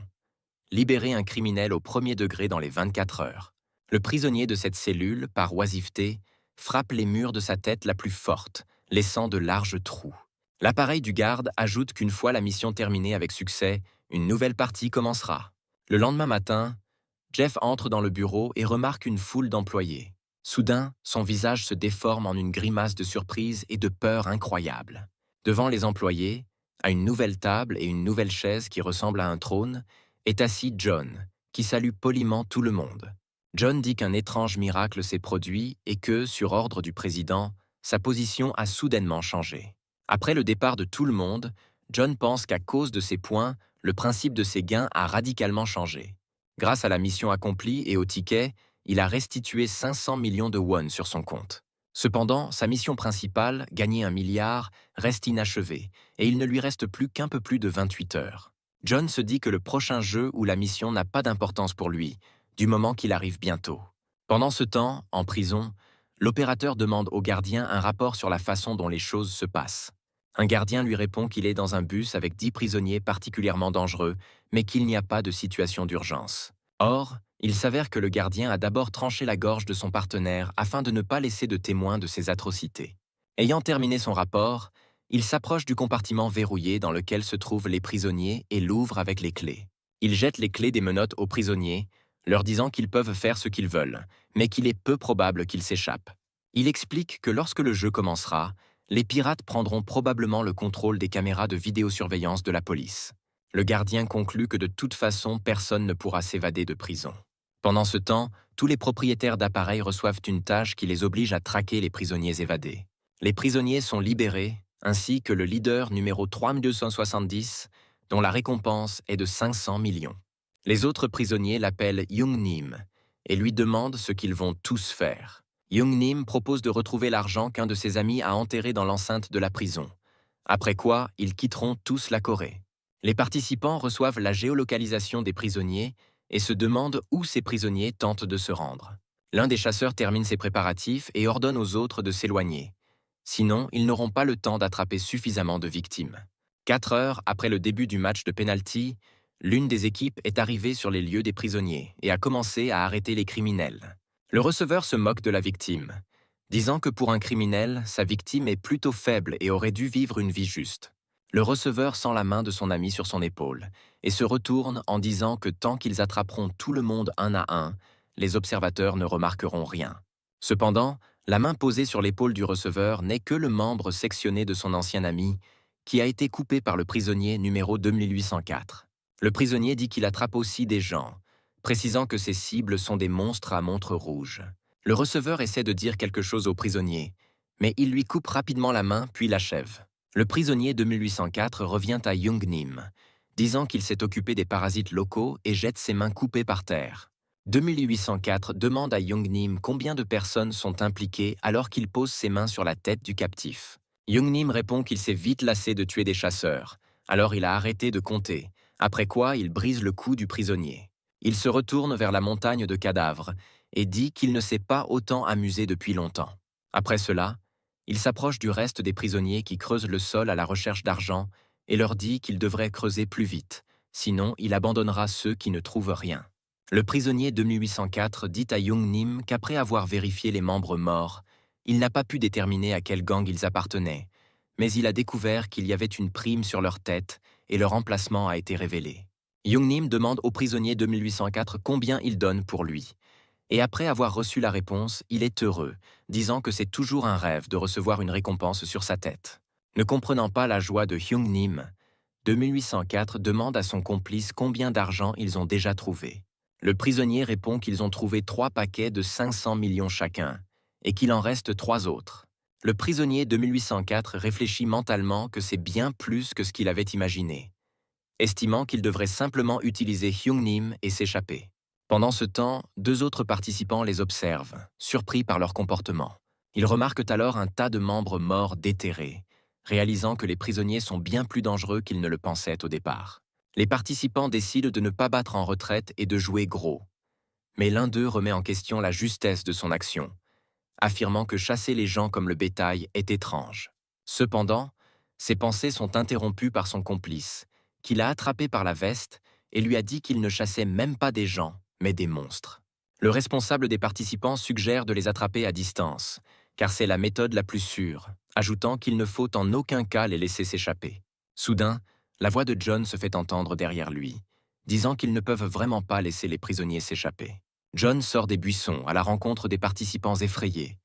libérer un criminel au premier degré dans les 24 heures. Le prisonnier de cette cellule, par oisiveté, frappe les murs de sa tête la plus forte, laissant de larges trous. L'appareil du garde ajoute qu'une fois la mission terminée avec succès, une nouvelle partie commencera. Le lendemain matin, Jeff entre dans le bureau et remarque une foule d'employés. Soudain, son visage se déforme en une grimace de surprise et de peur incroyable. Devant les employés, à une nouvelle table et une nouvelle chaise qui ressemble à un trône, est assis John, qui salue poliment tout le monde. John dit qu'un étrange miracle s'est produit et que, sur ordre du président, sa position a soudainement changé. Après le départ de tout le monde, John pense qu'à cause de ces points, le principe de ses gains a radicalement changé. Grâce à la mission accomplie et au ticket, il a restitué 500 millions de won sur son compte. Cependant, sa mission principale, gagner 1 milliard, reste inachevée et il ne lui reste plus qu'un peu plus de 28 heures. John se dit que le prochain jeu ou la mission n'a pas d'importance pour lui, du moment qu'il arrive bientôt. Pendant ce temps, en prison, l'opérateur demande au gardien un rapport sur la façon dont les choses se passent. Un gardien lui répond qu'il est dans un bus avec 10 prisonniers particulièrement dangereux, mais qu'il n'y a pas de situation d'urgence. Or, il s'avère que le gardien a d'abord tranché la gorge de son partenaire afin de ne pas laisser de témoins de ces atrocités. Ayant terminé son rapport, il s'approche du compartiment verrouillé dans lequel se trouvent les prisonniers et l'ouvre avec les clés. Il jette les clés des menottes aux prisonniers, leur disant qu'ils peuvent faire ce qu'ils veulent, mais qu'il est peu probable qu'ils s'échappent. Il explique que lorsque le jeu commencera, les pirates prendront probablement le contrôle des caméras de vidéosurveillance de la police. Le gardien conclut que de toute façon, personne ne pourra s'évader de prison. Pendant ce temps, tous les propriétaires d'appareils reçoivent une tâche qui les oblige à traquer les prisonniers évadés. Les prisonniers sont libérés, ainsi que le leader numéro 3270, dont la récompense est de 500 millions. Les autres prisonniers l'appellent Young-nim et lui demandent ce qu'ils vont tous faire. Young-nim propose de retrouver l'argent qu'un de ses amis a enterré dans l'enceinte de la prison, après quoi ils quitteront tous la Corée. Les participants reçoivent la géolocalisation des prisonniers et se demandent où ces prisonniers tentent de se rendre. L'un des chasseurs termine ses préparatifs et ordonne aux autres de s'éloigner. Sinon, ils n'auront pas le temps d'attraper suffisamment de victimes. 4 heures après le début du match de pénalty, l'une des équipes est arrivée sur les lieux des prisonniers et a commencé à arrêter les criminels. Le receveur se moque de la victime, disant que pour un criminel, sa victime est plutôt faible et aurait dû vivre une vie juste. Le receveur sent la main de son ami sur son épaule et se retourne en disant que tant qu'ils attraperont tout le monde un à un, les observateurs ne remarqueront rien. Cependant, la main posée sur l'épaule du receveur n'est que le membre sectionné de son ancien ami, qui a été coupé par le prisonnier numéro 2804. Le prisonnier dit qu'il attrape aussi des gens, précisant que ses cibles sont des monstres à montre rouge. Le receveur essaie de dire quelque chose au prisonnier, mais il lui coupe rapidement la main puis l'achève. Le prisonnier 2804 revient à Young-nim, disant qu'il s'est occupé des parasites locaux et jette ses mains coupées par terre. 2804 demande à Young-nim combien de personnes sont impliquées alors qu'il pose ses mains sur la tête du captif. Young-nim répond qu'il s'est vite lassé de tuer des chasseurs, alors il a arrêté de compter, après quoi il brise le cou du prisonnier. Il se retourne vers la montagne de cadavres et dit qu'il ne s'est pas autant amusé depuis longtemps. Après cela, il s'approche du reste des prisonniers qui creusent le sol à la recherche d'argent et leur dit qu'ils devraient creuser plus vite, sinon il abandonnera ceux qui ne trouvent rien. Le prisonnier 2804 dit à Young-nim qu'après avoir vérifié les membres morts, il n'a pas pu déterminer à quel gang ils appartenaient, mais il a découvert qu'il y avait une prime sur leur tête et leur emplacement a été révélé. Young-nim demande au prisonnier 2804 combien il donne pour lui. Et après avoir reçu la réponse, il est heureux, disant que c'est toujours un rêve de recevoir une récompense sur sa tête. Ne comprenant pas la joie de Young-nim, 2804 demande à son complice combien d'argent ils ont déjà trouvé. Le prisonnier répond qu'ils ont trouvé 3 paquets de 500 millions chacun, et qu'il en reste 3 autres. Le prisonnier 2804 réfléchit mentalement que c'est bien plus que ce qu'il avait imaginé, estimant qu'il devrait simplement utiliser Young-nim et s'échapper. Pendant ce temps, 2 autres participants les observent, surpris par leur comportement. Ils remarquent alors un tas de membres morts déterrés, réalisant que les prisonniers sont bien plus dangereux qu'ils ne le pensaient au départ. Les participants décident de ne pas battre en retraite et de jouer gros. Mais l'un d'eux remet en question la justesse de son action, affirmant que chasser les gens comme le bétail est étrange. Cependant, ses pensées sont interrompues par son complice, qui l'a attrapé par la veste et lui a dit qu'il ne chassait même pas des gens, mais des monstres. Le responsable des participants suggère de les attraper à distance, car c'est la méthode la plus sûre, ajoutant qu'il ne faut en aucun cas les laisser s'échapper. Soudain, la voix de John se fait entendre derrière lui, disant qu'ils ne peuvent vraiment pas laisser les prisonniers s'échapper. John sort des buissons à la rencontre des participants effrayés,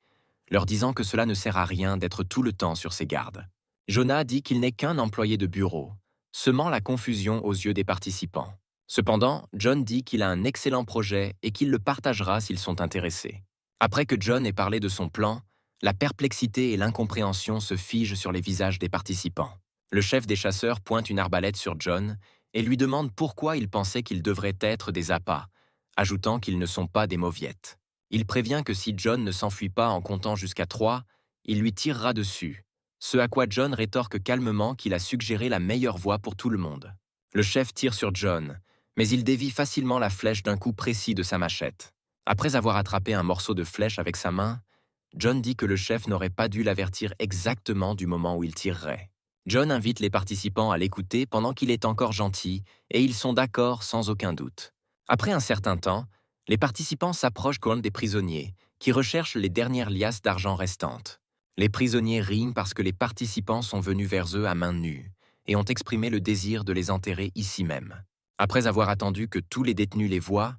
leur disant que cela ne sert à rien d'être tout le temps sur ses gardes. Jonah dit qu'il n'est qu'un employé de bureau, semant la confusion aux yeux des participants. Cependant, John dit qu'il a un excellent projet et qu'il le partagera s'ils sont intéressés. Après que John ait parlé de son plan, la perplexité et l'incompréhension se figent sur les visages des participants. Le chef des chasseurs pointe une arbalète sur John et lui demande pourquoi il pensait qu'ils devraient être des appâts, ajoutant qu'ils ne sont pas des mauviettes. Il prévient que si John ne s'enfuit pas en comptant jusqu'à 3, il lui tirera dessus, ce à quoi John rétorque calmement qu'il a suggéré la meilleure voie pour tout le monde. Le chef tire sur John, mais il dévie facilement la flèche d'un coup précis de sa machette. Après avoir attrapé un morceau de flèche avec sa main, John dit que le chef n'aurait pas dû l'avertir exactement du moment où il tirerait. John invite les participants à l'écouter pendant qu'il est encore gentil, et ils sont d'accord sans aucun doute. Après un certain temps, les participants s'approchent des prisonniers, qui recherchent les dernières liasses d'argent restantes. Les prisonniers rient parce que les participants sont venus vers eux à main nue, et ont exprimé le désir de les enterrer ici même. Après avoir attendu que tous les détenus les voient,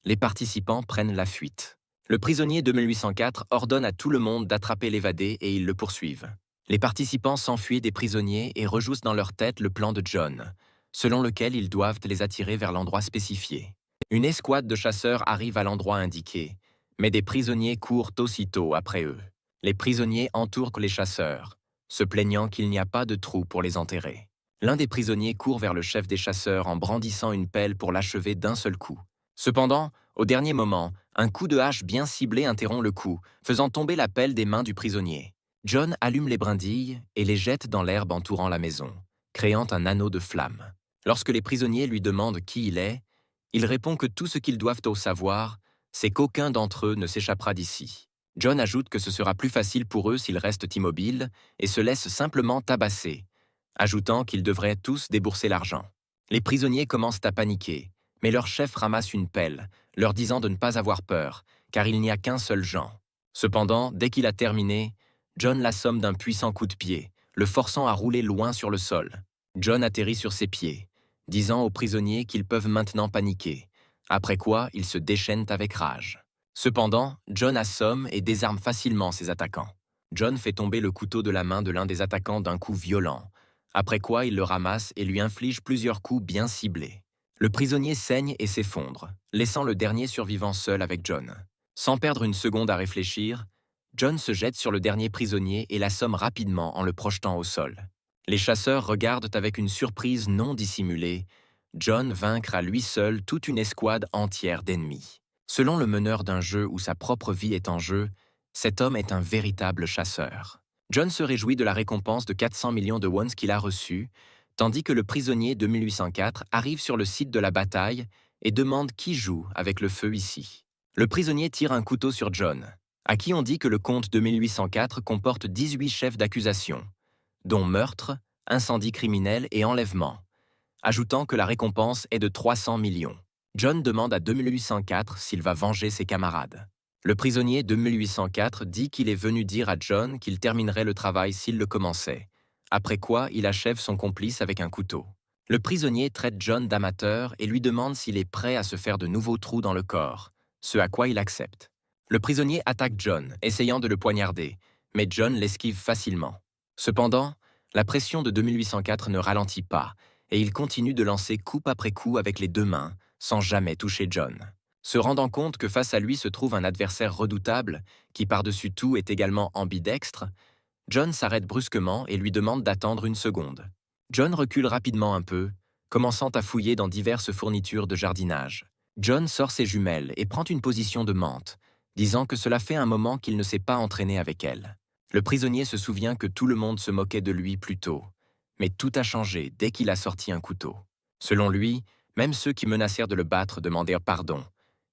les participants prennent la fuite. Le prisonnier 2804 ordonne à tout le monde d'attraper l'évadé et ils le poursuivent. Les participants s'enfuient des prisonniers et rejouent dans leur tête le plan de John, selon lequel ils doivent les attirer vers l'endroit spécifié. Une escouade de chasseurs arrive à l'endroit indiqué, mais des prisonniers courent aussitôt après eux. Les prisonniers entourent les chasseurs, se plaignant qu'il n'y a pas de trou pour les enterrer. L'un des prisonniers court vers le chef des chasseurs en brandissant une pelle pour l'achever d'un seul coup. Cependant, au dernier moment, un coup de hache bien ciblé interrompt le coup, faisant tomber la pelle des mains du prisonnier. John allume les brindilles et les jette dans l'herbe entourant la maison, créant un anneau de flamme. Lorsque les prisonniers lui demandent qui il est, il répond que tout ce qu'ils doivent savoir, c'est qu'aucun d'entre eux ne s'échappera d'ici. John ajoute que ce sera plus facile pour eux s'ils restent immobiles et se laissent simplement tabasser, ajoutant qu'ils devraient tous débourser l'argent. Les prisonniers commencent à paniquer, mais leur chef ramasse une pelle, leur disant de ne pas avoir peur, car il n'y a qu'un seul Jean. Cependant, dès qu'il a terminé, John l'assomme d'un puissant coup de pied, le forçant à rouler loin sur le sol. John atterrit sur ses pieds, disant aux prisonniers qu'ils peuvent maintenant paniquer, après quoi ils se déchaînent avec rage. Cependant, John assomme et désarme facilement ses attaquants. John fait tomber le couteau de la main de l'un des attaquants d'un coup violent, après quoi il le ramasse et lui inflige plusieurs coups bien ciblés. Le prisonnier saigne et s'effondre, laissant le dernier survivant seul avec John. Sans perdre une seconde à réfléchir, John se jette sur le dernier prisonnier et l'assomme rapidement en le projetant au sol. Les chasseurs regardent avec une surprise non dissimulée John vaincre à lui seul toute une escouade entière d'ennemis. Selon le meneur d'un jeu où sa propre vie est en jeu, cet homme est un véritable chasseur. John se réjouit de la récompense de 400 millions de wons qu'il a reçue, tandis que le prisonnier 2804 arrive sur le site de la bataille et demande qui joue avec le feu ici. Le prisonnier tire un couteau sur John, à qui on dit que le compte 2804 comporte 18 chefs d'accusation, dont meurtre, incendie criminel et enlèvement, ajoutant que la récompense est de 300 millions. John demande à 2804 s'il va venger ses camarades. Le prisonnier 2804 dit qu'il est venu dire à John qu'il terminerait le travail s'il le commençait, après quoi il achève son complice avec un couteau. Le prisonnier traite John d'amateur et lui demande s'il est prêt à se faire de nouveaux trous dans le corps, ce à quoi il accepte. Le prisonnier attaque John, essayant de le poignarder, mais John l'esquive facilement. Cependant, la pression de 2804 ne ralentit pas, et il continue de lancer coup après coup avec les deux mains, sans jamais toucher John. Se rendant compte que face à lui se trouve un adversaire redoutable, qui par-dessus tout est également ambidextre, John s'arrête brusquement et lui demande d'attendre une seconde. John recule rapidement un peu, commençant à fouiller dans diverses fournitures de jardinage. John sort ses jumelles et prend une position de menthe, disant que cela fait un moment qu'il ne s'est pas entraîné avec elle. Le prisonnier se souvient que tout le monde se moquait de lui plus tôt, mais tout a changé dès qu'il a sorti un couteau. Selon lui, même ceux qui menacèrent de le battre demandèrent pardon.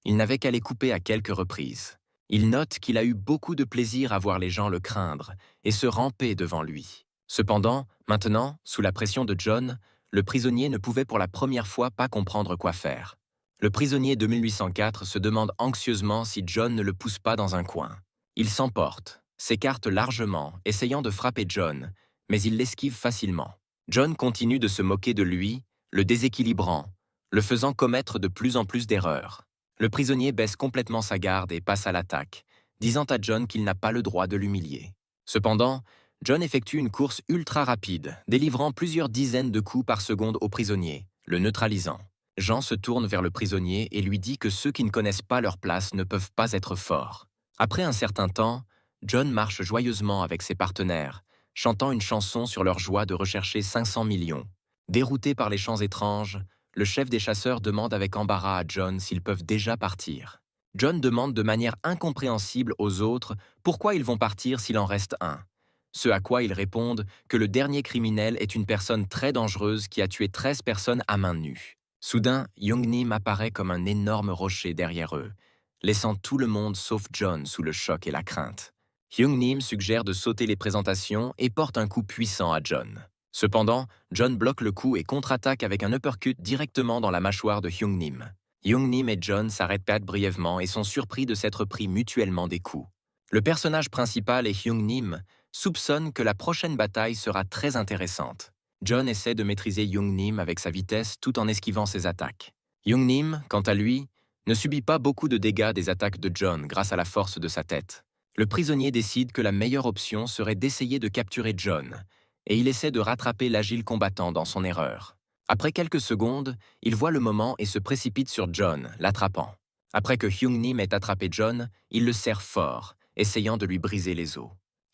Il n'avait qu'à les couper à quelques reprises. Il note qu'il a eu beaucoup de plaisir à voir les gens le craindre et se ramper devant lui. Cependant, maintenant, sous la pression de John, le prisonnier ne pouvait pour la première fois pas comprendre quoi faire. Le prisonnier 2804 se demande anxieusement si John ne le pousse pas dans un coin. Il s'emporte, s'écarte largement, essayant de frapper John, mais il l'esquive facilement. John continue de se moquer de lui, le déséquilibrant, le faisant commettre de plus en plus d'erreurs. Le prisonnier baisse complètement sa garde et passe à l'attaque, disant à John qu'il n'a pas le droit de l'humilier. Cependant, John effectue une course ultra rapide, délivrant plusieurs dizaines de coups par seconde au prisonnier, le neutralisant. Jean se tourne vers le prisonnier et lui dit que ceux qui ne connaissent pas leur place ne peuvent pas être forts. Après un certain temps, John marche joyeusement avec ses partenaires, chantant une chanson sur leur joie de rechercher 500 millions. Dérouté par les chants étranges, le chef des chasseurs demande avec embarras à John s'ils peuvent déjà partir. John demande de manière incompréhensible aux autres pourquoi ils vont partir s'il en reste un. Ce à quoi ils répondent que le dernier criminel est une personne très dangereuse qui a tué 13 personnes à main nue. Soudain, Young-Nim apparaît comme un énorme rocher derrière eux, laissant tout le monde sauf John sous le choc et la crainte. Young-Nim suggère de sauter les présentations et porte un coup puissant à John. Cependant, John bloque le coup et contre-attaque avec un uppercut directement dans la mâchoire de Young-Nim. Young-Nim et John s'arrêtent brièvement et sont surpris de s'être pris mutuellement des coups. Le personnage principal et Young-Nim soupçonnent que la prochaine bataille sera très intéressante. John essaie de maîtriser Young-Nim avec sa vitesse tout en esquivant ses attaques. Young-Nim, quant à lui, ne subit pas beaucoup de dégâts des attaques de John grâce à la force de sa tête. Le prisonnier décide que la meilleure option serait d'essayer de capturer John, et il essaie de rattraper l'agile combattant dans son erreur. Après quelques secondes, il voit le moment et se précipite sur John, l'attrapant. Après que Young-Nim ait attrapé John, il le serre fort, essayant de lui briser les os.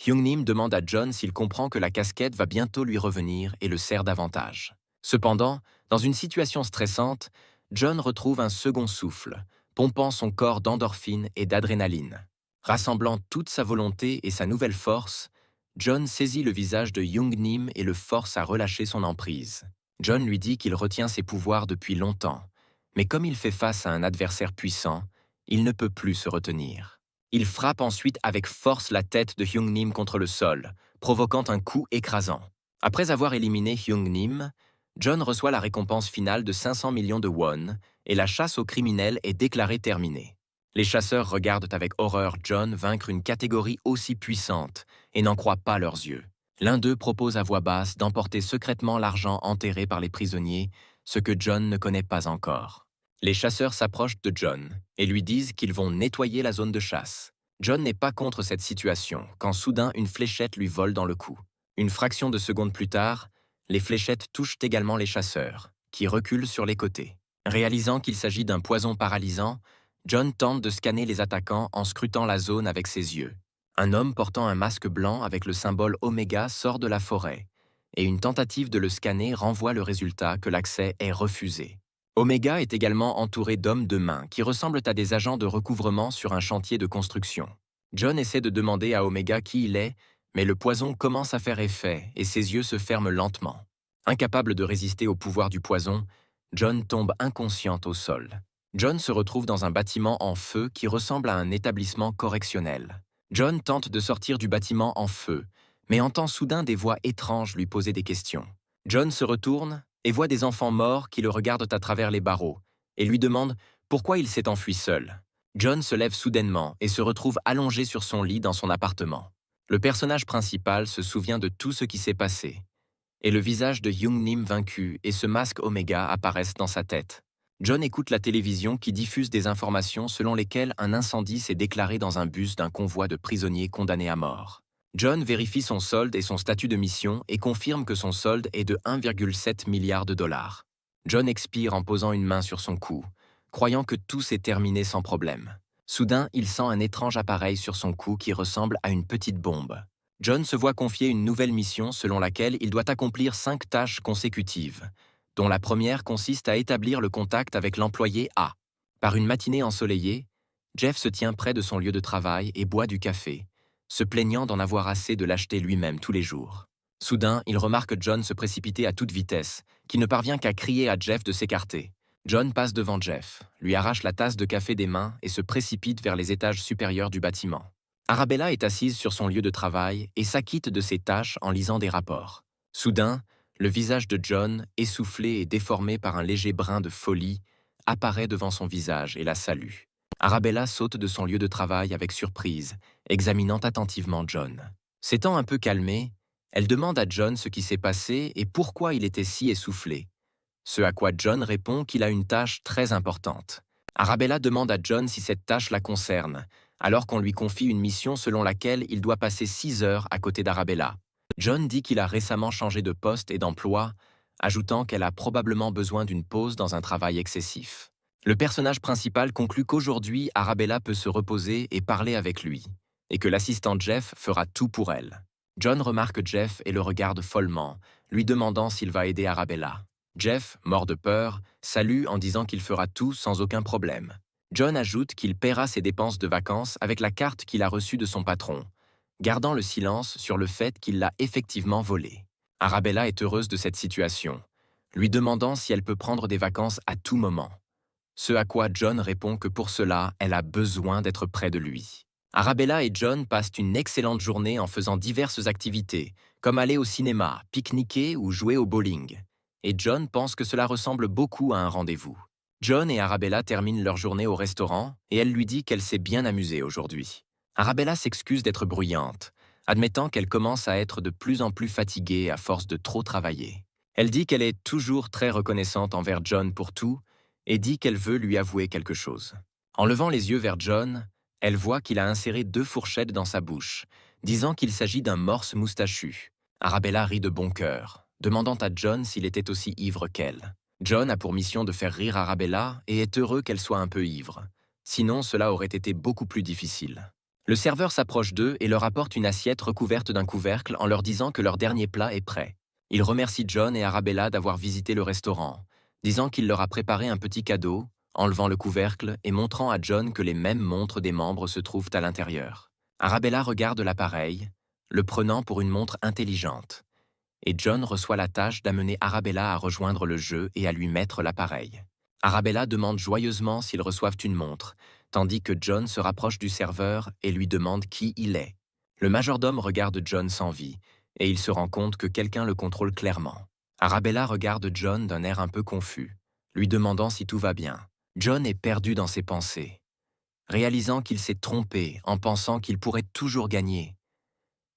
Young-Nim demande à John s'il comprend que la casquette va bientôt lui revenir et le serre davantage. Cependant, dans une situation stressante, John retrouve un second souffle, pompant son corps d'endorphine et d'adrénaline. Rassemblant toute sa volonté et sa nouvelle force, John saisit le visage de Young-Nim et le force à relâcher son emprise. John lui dit qu'il retient ses pouvoirs depuis longtemps, mais comme il fait face à un adversaire puissant, il ne peut plus se retenir. Il frappe ensuite avec force la tête de Young-Nim contre le sol, provoquant un coup écrasant. Après avoir éliminé Young-Nim, John reçoit la récompense finale de 500 millions de won et la chasse aux criminels est déclarée terminée. Les chasseurs regardent avec horreur John vaincre une catégorie aussi puissante et n'en croient pas leurs yeux. L'un d'eux propose à voix basse d'emporter secrètement l'argent enterré par les prisonniers, ce que John ne connaît pas encore. Les chasseurs s'approchent de John et lui disent qu'ils vont nettoyer la zone de chasse. John n'est pas contre cette situation quand soudain une fléchette lui vole dans le cou. Une fraction de seconde plus tard, les fléchettes touchent également les chasseurs, qui reculent sur les côtés. Réalisant qu'il s'agit d'un poison paralysant, John tente de scanner les attaquants en scrutant la zone avec ses yeux. Un homme portant un masque blanc avec le symbole Oméga sort de la forêt, et une tentative de le scanner renvoie le résultat que l'accès est refusé. Oméga est également entouré d'hommes de main qui ressemblent à des agents de recouvrement sur un chantier de construction. John essaie de demander à Oméga qui il est, mais le poison commence à faire effet et ses yeux se ferment lentement. Incapable de résister au pouvoir du poison, John tombe inconscient au sol. John se retrouve dans un bâtiment en feu qui ressemble à un établissement correctionnel. John tente de sortir du bâtiment en feu, mais entend soudain des voix étranges lui poser des questions. John se retourne et voit des enfants morts qui le regardent à travers les barreaux et lui demandent pourquoi il s'est enfui seul. John se lève soudainement et se retrouve allongé sur son lit dans son appartement. Le personnage principal se souvient de tout ce qui s'est passé, et le visage de Young-Nim vaincu et ce masque Oméga apparaissent dans sa tête. John écoute la télévision qui diffuse des informations selon lesquelles un incendie s'est déclaré dans un bus d'un convoi de prisonniers condamnés à mort. John vérifie son solde et son statut de mission et confirme que son solde est de 1,7 milliard de dollars. John expire en posant une main sur son cou, croyant que tout s'est terminé sans problème. Soudain, il sent un étrange appareil sur son cou qui ressemble à une petite bombe. John se voit confier une nouvelle mission selon laquelle il doit accomplir 5 tâches consécutives, dont la première consiste à établir le contact avec l'employé A. Par une matinée ensoleillée, Jeff se tient près de son lieu de travail et boit du café, se plaignant d'en avoir assez de l'acheter lui-même tous les jours. Soudain, il remarque John se précipiter à toute vitesse, qui ne parvient qu'à crier à Jeff de s'écarter. John passe devant Jeff, lui arrache la tasse de café des mains et se précipite vers les étages supérieurs du bâtiment. Arabella est assise sur son lieu de travail et s'acquitte de ses tâches en lisant des rapports. Soudain, le visage de John, essoufflé et déformé par un léger brin de folie, apparaît devant son visage et la salue. Arabella saute de son lieu de travail avec surprise, examinant attentivement John. S'étant un peu calmée, elle demande à John ce qui s'est passé et pourquoi il était si essoufflé. Ce à quoi John répond qu'il a une tâche très importante. Arabella demande à John si cette tâche la concerne, alors qu'on lui confie une mission selon laquelle il doit passer 6 heures à côté d'Arabella. John dit qu'il a récemment changé de poste et d'emploi, ajoutant qu'elle a probablement besoin d'une pause dans un travail excessif. Le personnage principal conclut qu'aujourd'hui, Arabella peut se reposer et parler avec lui, et que l'assistant Jeff fera tout pour elle. John remarque Jeff et le regarde follement, lui demandant s'il va aider Arabella. Jeff, mort de peur, salue en disant qu'il fera tout sans aucun problème. John ajoute qu'il paiera ses dépenses de vacances avec la carte qu'il a reçue de son patron, gardant le silence sur le fait qu'il l'a effectivement volée. Arabella est heureuse de cette situation, lui demandant si elle peut prendre des vacances à tout moment. Ce à quoi John répond que pour cela, elle a besoin d'être près de lui. Arabella et John passent une excellente journée en faisant diverses activités, comme aller au cinéma, pique-niquer ou jouer au bowling. Et John pense que cela ressemble beaucoup à un rendez-vous. John et Arabella terminent leur journée au restaurant et elle lui dit qu'elle s'est bien amusée aujourd'hui. Arabella s'excuse d'être bruyante, admettant qu'elle commence à être de plus en plus fatiguée à force de trop travailler. Elle dit qu'elle est toujours très reconnaissante envers John pour tout et dit qu'elle veut lui avouer quelque chose. En levant les yeux vers John, elle voit qu'il a inséré 2 fourchettes dans sa bouche, disant qu'il s'agit d'un morse moustachu. Arabella rit de bon cœur, demandant à John s'il était aussi ivre qu'elle. John a pour mission de faire rire Arabella et est heureux qu'elle soit un peu ivre. Sinon, cela aurait été beaucoup plus difficile. Le serveur s'approche d'eux et leur apporte une assiette recouverte d'un couvercle en leur disant que leur dernier plat est prêt. Il remercie John et Arabella d'avoir visité le restaurant, disant qu'il leur a préparé un petit cadeau, enlevant le couvercle et montrant à John que les mêmes montres des membres se trouvent à l'intérieur. Arabella regarde l'appareil, le prenant pour une montre intelligente. Et John reçoit la tâche d'amener Arabella à rejoindre le jeu et à lui mettre l'appareil. Arabella demande joyeusement s'ils reçoivent une montre, tandis que John se rapproche du serveur et lui demande qui il est. Le majordome regarde John sans vie, et il se rend compte que quelqu'un le contrôle clairement. Arabella regarde John d'un air un peu confus, lui demandant si tout va bien. John est perdu dans ses pensées, réalisant qu'il s'est trompé en pensant qu'il pourrait toujours gagner,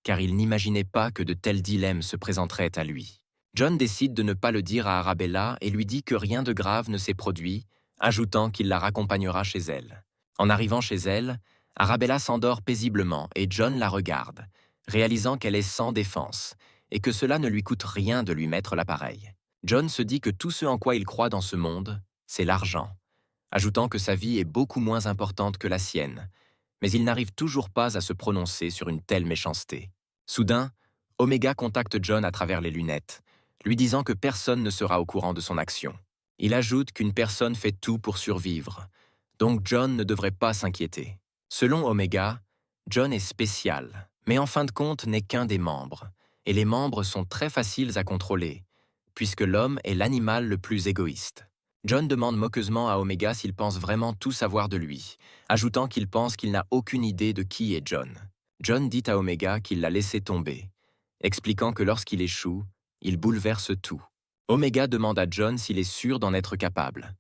car il n'imaginait pas que de tels dilemmes se présenteraient à lui. John décide de ne pas le dire à Arabella et lui dit que rien de grave ne s'est produit, ajoutant qu'il la raccompagnera chez elle. En arrivant chez elle, Arabella s'endort paisiblement et John la regarde, réalisant qu'elle est sans défense et que cela ne lui coûte rien de lui mettre l'appareil. John se dit que tout ce en quoi il croit dans ce monde, c'est l'argent, ajoutant que sa vie est beaucoup moins importante que la sienne, mais il n'arrive toujours pas à se prononcer sur une telle méchanceté. Soudain, Omega contacte John à travers les lunettes, lui disant que personne ne sera au courant de son action. Il ajoute qu'une personne fait tout pour survivre, donc John ne devrait pas s'inquiéter. Selon Omega, John est spécial, mais en fin de compte n'est qu'un des membres, et les membres sont très faciles à contrôler, puisque l'homme est l'animal le plus égoïste. John demande moqueusement à Omega s'il pense vraiment tout savoir de lui, ajoutant qu'il pense qu'il n'a aucune idée de qui est John. John dit à Omega qu'il l'a laissé tomber, expliquant que lorsqu'il échoue, il bouleverse tout. Omega demande à John s'il est sûr d'en être capable,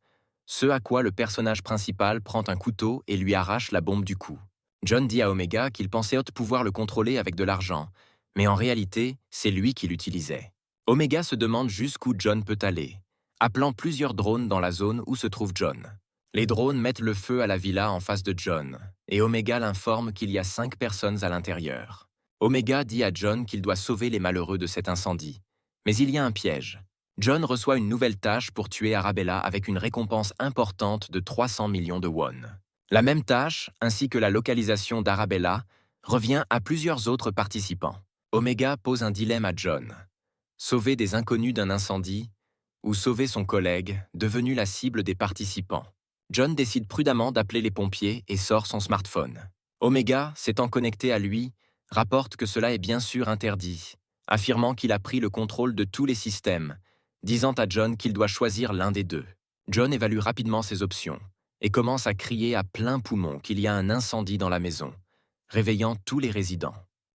ce à quoi le personnage principal prend un couteau et lui arrache la bombe du cou. John dit à Omega qu'il pensait pouvoir le contrôler avec de l'argent, mais en réalité, c'est lui qui l'utilisait. Omega se demande jusqu'où John peut aller, appelant plusieurs drones dans la zone où se trouve John. Les drones mettent le feu à la villa en face de John, et Omega l'informe qu'il y a 5 personnes à l'intérieur. Omega dit à John qu'il doit sauver les malheureux de cet incendie. Mais il y a un piège. John reçoit une nouvelle tâche pour tuer Arabella avec une récompense importante de 300 millions de won. La même tâche, ainsi que la localisation d'Arabella, revient à plusieurs autres participants. Omega pose un dilemme à John. Sauver des inconnus d'un incendie ou sauver son collègue, devenu la cible des participants. John décide prudemment d'appeler les pompiers et sort son smartphone. Omega, s'étant connecté à lui, rapporte que cela est bien sûr interdit, affirmant qu'il a pris le contrôle de tous les systèmes, disant à John qu'il doit choisir l'un des deux. John évalue rapidement ses options et commence à crier à plein poumon qu'il y a un incendie dans la maison, réveillant tous les résidents.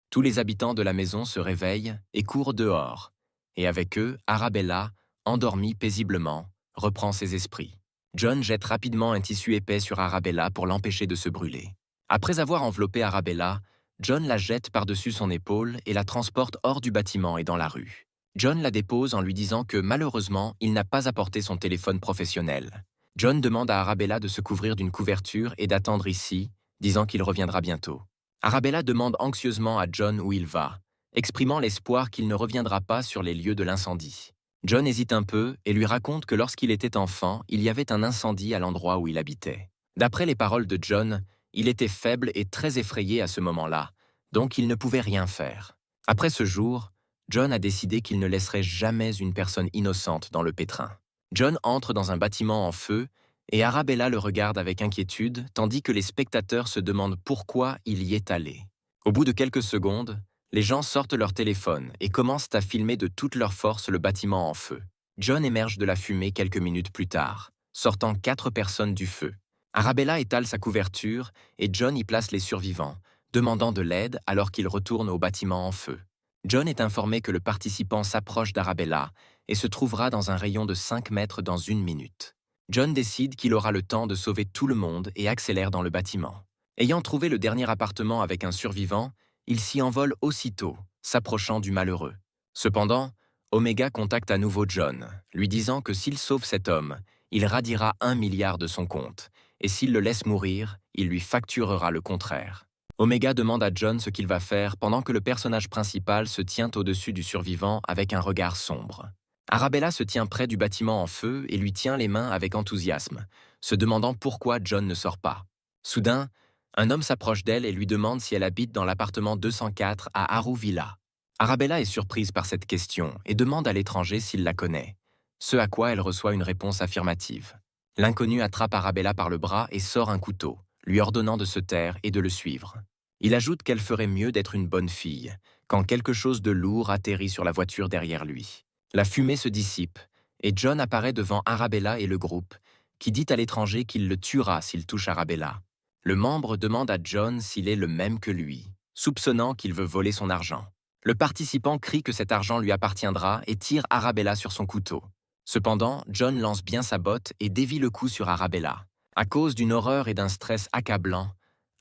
Tous les habitants de la maison se réveillent et courent dehors, et avec eux, Arabella, endormie paisiblement, reprend ses esprits. John jette rapidement un tissu épais sur Arabella pour l'empêcher de se brûler. Après avoir enveloppé Arabella, John la jette par-dessus son épaule et la transporte hors du bâtiment et dans la rue. John la dépose en lui disant que malheureusement, il n'a pas apporté son téléphone professionnel. John demande à Arabella de se couvrir d'une couverture et d'attendre ici, disant qu'il reviendra bientôt. Arabella demande anxieusement à John où il va, exprimant l'espoir qu'il ne reviendra pas sur les lieux de l'incendie. John hésite un peu et lui raconte que lorsqu'il était enfant, il y avait un incendie à l'endroit où il habitait. D'après les paroles de John, il était faible et très effrayé à ce moment-là, donc il ne pouvait rien faire. Après ce jour, John a décidé qu'il ne laisserait jamais une personne innocente dans le pétrin. John entre dans un bâtiment en feu et Arabella le regarde avec inquiétude tandis que les spectateurs se demandent pourquoi il y est allé. Au bout de quelques secondes, les gens sortent leur téléphone et commencent à filmer de toute leur force le bâtiment en feu. John émerge de la fumée quelques minutes plus tard, sortant 4 personnes du feu. Arabella étale sa couverture et John y place les survivants, demandant de l'aide alors qu'il retourne au bâtiment en feu. John est informé que le participant s'approche d'Arabella et se trouvera dans un rayon de 5 mètres dans 1 minute. John décide qu'il aura le temps de sauver tout le monde et accélère dans le bâtiment. Ayant trouvé le dernier appartement avec un survivant, il s'y envole aussitôt, s'approchant du malheureux. Cependant, Omega contacte à nouveau John, lui disant que s'il sauve cet homme, il radiera 1 milliard de son compte, et s'il le laisse mourir, il lui facturera le contraire. Omega demande à John ce qu'il va faire pendant que le personnage principal se tient au-dessus du survivant avec un regard sombre. Arabella se tient près du bâtiment en feu et lui tient les mains avec enthousiasme, se demandant pourquoi John ne sort pas. Soudain, un homme s'approche d'elle et lui demande si elle habite dans l'appartement 204 à Haru Villa. Arabella est surprise par cette question et demande à l'étranger s'il la connaît, ce à quoi elle reçoit une réponse affirmative. L'inconnu attrape Arabella par le bras et sort un couteau, lui ordonnant de se taire et de le suivre. Il ajoute qu'elle ferait mieux d'être une bonne fille, quand quelque chose de lourd atterrit sur la voiture derrière lui. La fumée se dissipe, et John apparaît devant Arabella et le groupe, qui dit à l'étranger qu'il le tuera s'il touche Arabella. Le membre demande à John s'il est le même que lui, soupçonnant qu'il veut voler son argent. Le participant crie que cet argent lui appartiendra et tire Arabella sur son couteau. Cependant, John lance bien sa botte et dévie le coup sur Arabella. À cause d'une horreur et d'un stress accablant,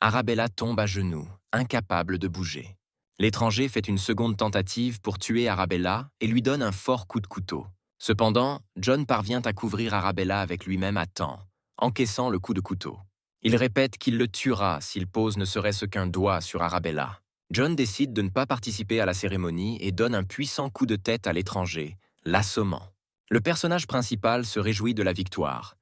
Arabella tombe à genoux, incapable de bouger. L'étranger fait une seconde tentative pour tuer Arabella et lui donne un fort coup de couteau. Cependant, John parvient à couvrir Arabella avec lui-même à temps, encaissant le coup de couteau. Il répète qu'il le tuera s'il pose ne serait-ce qu'un doigt sur Arabella. John décide de ne pas participer à la cérémonie et donne un puissant coup de tête à l'étranger, l'assommant. Le personnage principal se réjouit de la victoire,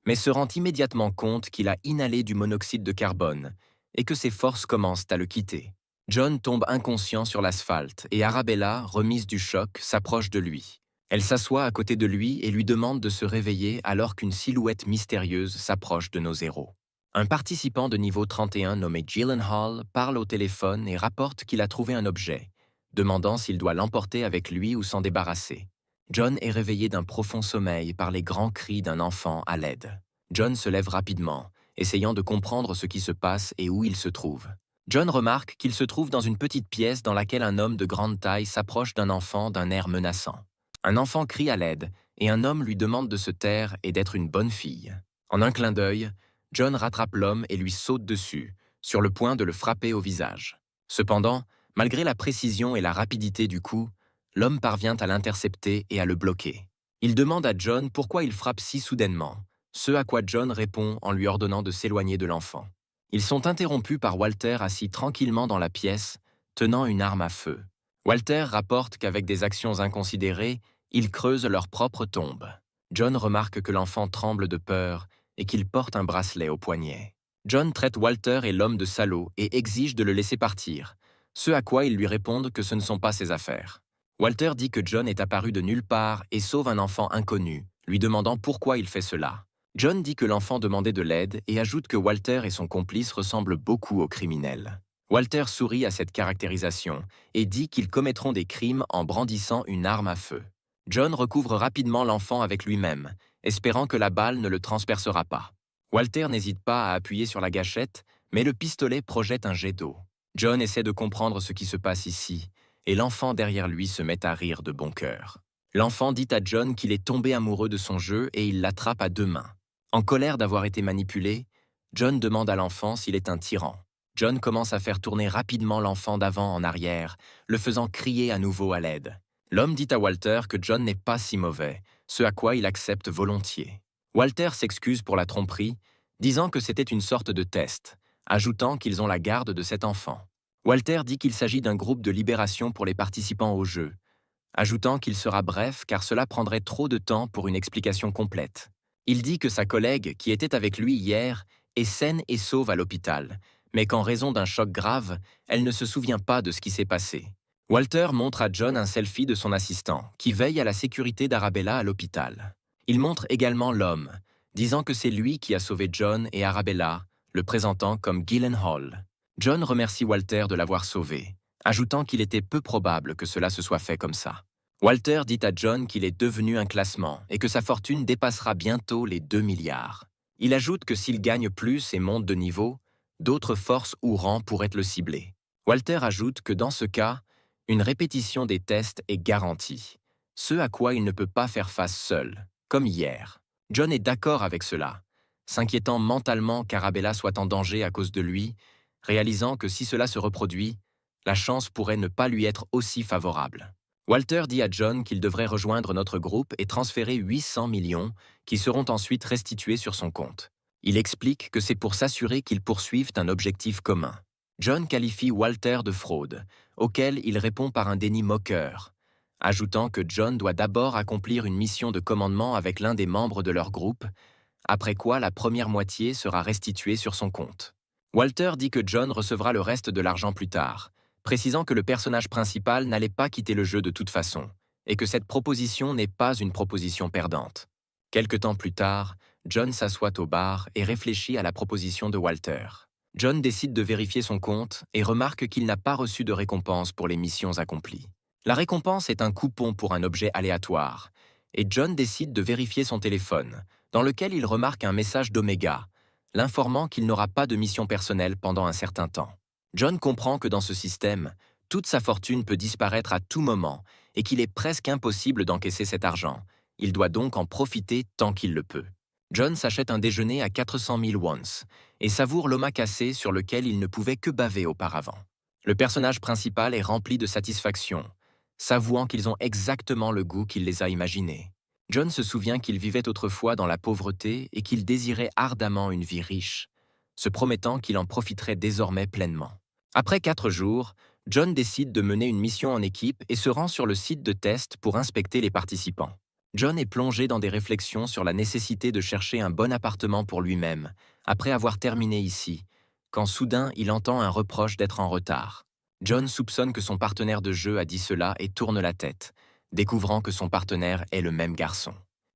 mais se rend immédiatement compte qu'il a inhalé du monoxyde de carbone et que ses forces commencent à le quitter. John tombe inconscient sur l'asphalte et Arabella, remise du choc, s'approche de lui. Elle s'assoit à côté de lui et lui demande de se réveiller alors qu'une silhouette mystérieuse s'approche de nos héros. Un participant de niveau 31 nommé Gyllenhaal parle au téléphone et rapporte qu'il a trouvé un objet, demandant s'il doit l'emporter avec lui ou s'en débarrasser. John est réveillé d'un profond sommeil par les grands cris d'un enfant à l'aide. John se lève rapidement, essayant de comprendre ce qui se passe et où il se trouve. John remarque qu'il se trouve dans une petite pièce dans laquelle un homme de grande taille s'approche d'un enfant d'un air menaçant. Un enfant crie à l'aide et un homme lui demande de se taire et d'être une bonne fille. En un clin d'œil, John rattrape l'homme et lui saute dessus, sur le point de le frapper au visage. Cependant, malgré la précision et la rapidité du coup, l'homme parvient à l'intercepter et à le bloquer. Il demande à John pourquoi il frappe si soudainement, ce à quoi John répond en lui ordonnant de s'éloigner de l'enfant. Ils sont interrompus par Walter assis tranquillement dans la pièce, tenant une arme à feu. Walter rapporte qu'avec des actions inconsidérées, ils creusent leur propre tombe. John remarque que l'enfant tremble de peur et qu'il porte un bracelet au poignet. John traite Walter et l'homme de salauds et exige de le laisser partir, ce à quoi ils lui répondent que ce ne sont pas ses affaires. Walter dit que John est apparu de nulle part et sauve un enfant inconnu, lui demandant pourquoi il fait cela. John dit que l'enfant demandait de l'aide et ajoute que Walter et son complice ressemblent beaucoup aux criminels. Walter sourit à cette caractérisation et dit qu'ils commettront des crimes en brandissant une arme à feu. John recouvre rapidement l'enfant avec lui-même, espérant que la balle ne le transpercera pas. Walter n'hésite pas à appuyer sur la gâchette, mais le pistolet projette un jet d'eau. John essaie de comprendre ce qui se passe ici, et l'enfant derrière lui se met à rire de bon cœur. L'enfant dit à John qu'il est tombé amoureux de son jeu et il l'attrape à 2 mains. En colère d'avoir été manipulé, John demande à l'enfant s'il est un tyran. John commence à faire tourner rapidement l'enfant d'avant en arrière, le faisant crier à nouveau à l'aide. L'homme dit à Walter que John n'est pas si mauvais, ce à quoi il accepte volontiers. Walter s'excuse pour la tromperie, disant que c'était une sorte de test, ajoutant qu'ils ont la garde de cet enfant. Walter dit qu'il s'agit d'un groupe de libération pour les participants au jeu, ajoutant qu'il sera bref car cela prendrait trop de temps pour une explication complète. Il dit que sa collègue, qui était avec lui hier, est saine et sauve à l'hôpital, mais qu'en raison d'un choc grave, elle ne se souvient pas de ce qui s'est passé. Walter montre à John un selfie de son assistant, qui veille à la sécurité d'Arabella à l'hôpital. Il montre également l'homme, disant que c'est lui qui a sauvé John et Arabella, le présentant comme Gyllenhaal. John remercie Walter de l'avoir sauvé, ajoutant qu'il était peu probable que cela se soit fait comme ça. Walter dit à John qu'il est devenu un classement et que sa fortune dépassera bientôt les 2 milliards. Il ajoute que s'il gagne plus et monte de niveau, d'autres forces ou rangs pourraient le cibler. Walter ajoute que dans ce cas, une répétition des tests est garantie, ce à quoi il ne peut pas faire face seul, comme hier. John est d'accord avec cela, s'inquiétant mentalement qu'Arabella soit en danger à cause de lui, réalisant que si cela se reproduit, la chance pourrait ne pas lui être aussi favorable. Walter dit à John qu'il devrait rejoindre notre groupe et transférer 800 millions qui seront ensuite restitués sur son compte. Il explique que c'est pour s'assurer qu'ils poursuivent un objectif commun. John qualifie Walter de fraude, auquel il répond par un déni moqueur, ajoutant que John doit d'abord accomplir une mission de commandement avec l'un des membres de leur groupe, après quoi la première moitié sera restituée sur son compte. Walter dit que John recevra le reste de l'argent plus tard, précisant que le personnage principal n'allait pas quitter le jeu de toute façon, et que cette proposition n'est pas une proposition perdante. Quelque temps plus tard, John s'assoit au bar et réfléchit à la proposition de Walter. John décide de vérifier son compte et remarque qu'il n'a pas reçu de récompense pour les missions accomplies. La récompense est un coupon pour un objet aléatoire, et John décide de vérifier son téléphone, dans lequel il remarque un message d'Omega, l'informant qu'il n'aura pas de mission personnelle pendant un certain temps. John comprend que dans ce système, toute sa fortune peut disparaître à tout moment et qu'il est presque impossible d'encaisser cet argent. Il doit donc en profiter tant qu'il le peut. John s'achète un déjeuner à 400 000 wons et savoure l'omakase sur lequel il ne pouvait que baver auparavant. Le personnage principal est rempli de satisfaction, s'avouant qu'ils ont exactement le goût qu'il les a imaginés. John se souvient qu'il vivait autrefois dans la pauvreté et qu'il désirait ardemment une vie riche, se promettant qu'il en profiterait désormais pleinement. Après 4 jours, John décide de mener une mission en équipe et se rend sur le site de test pour inspecter les participants. John est plongé dans des réflexions sur la nécessité de chercher un bon appartement pour lui-même, après avoir terminé ici, quand soudain il entend un reproche d'être en retard. John soupçonne que son partenaire de jeu a dit cela et tourne la tête, découvrant que son partenaire est le même garçon.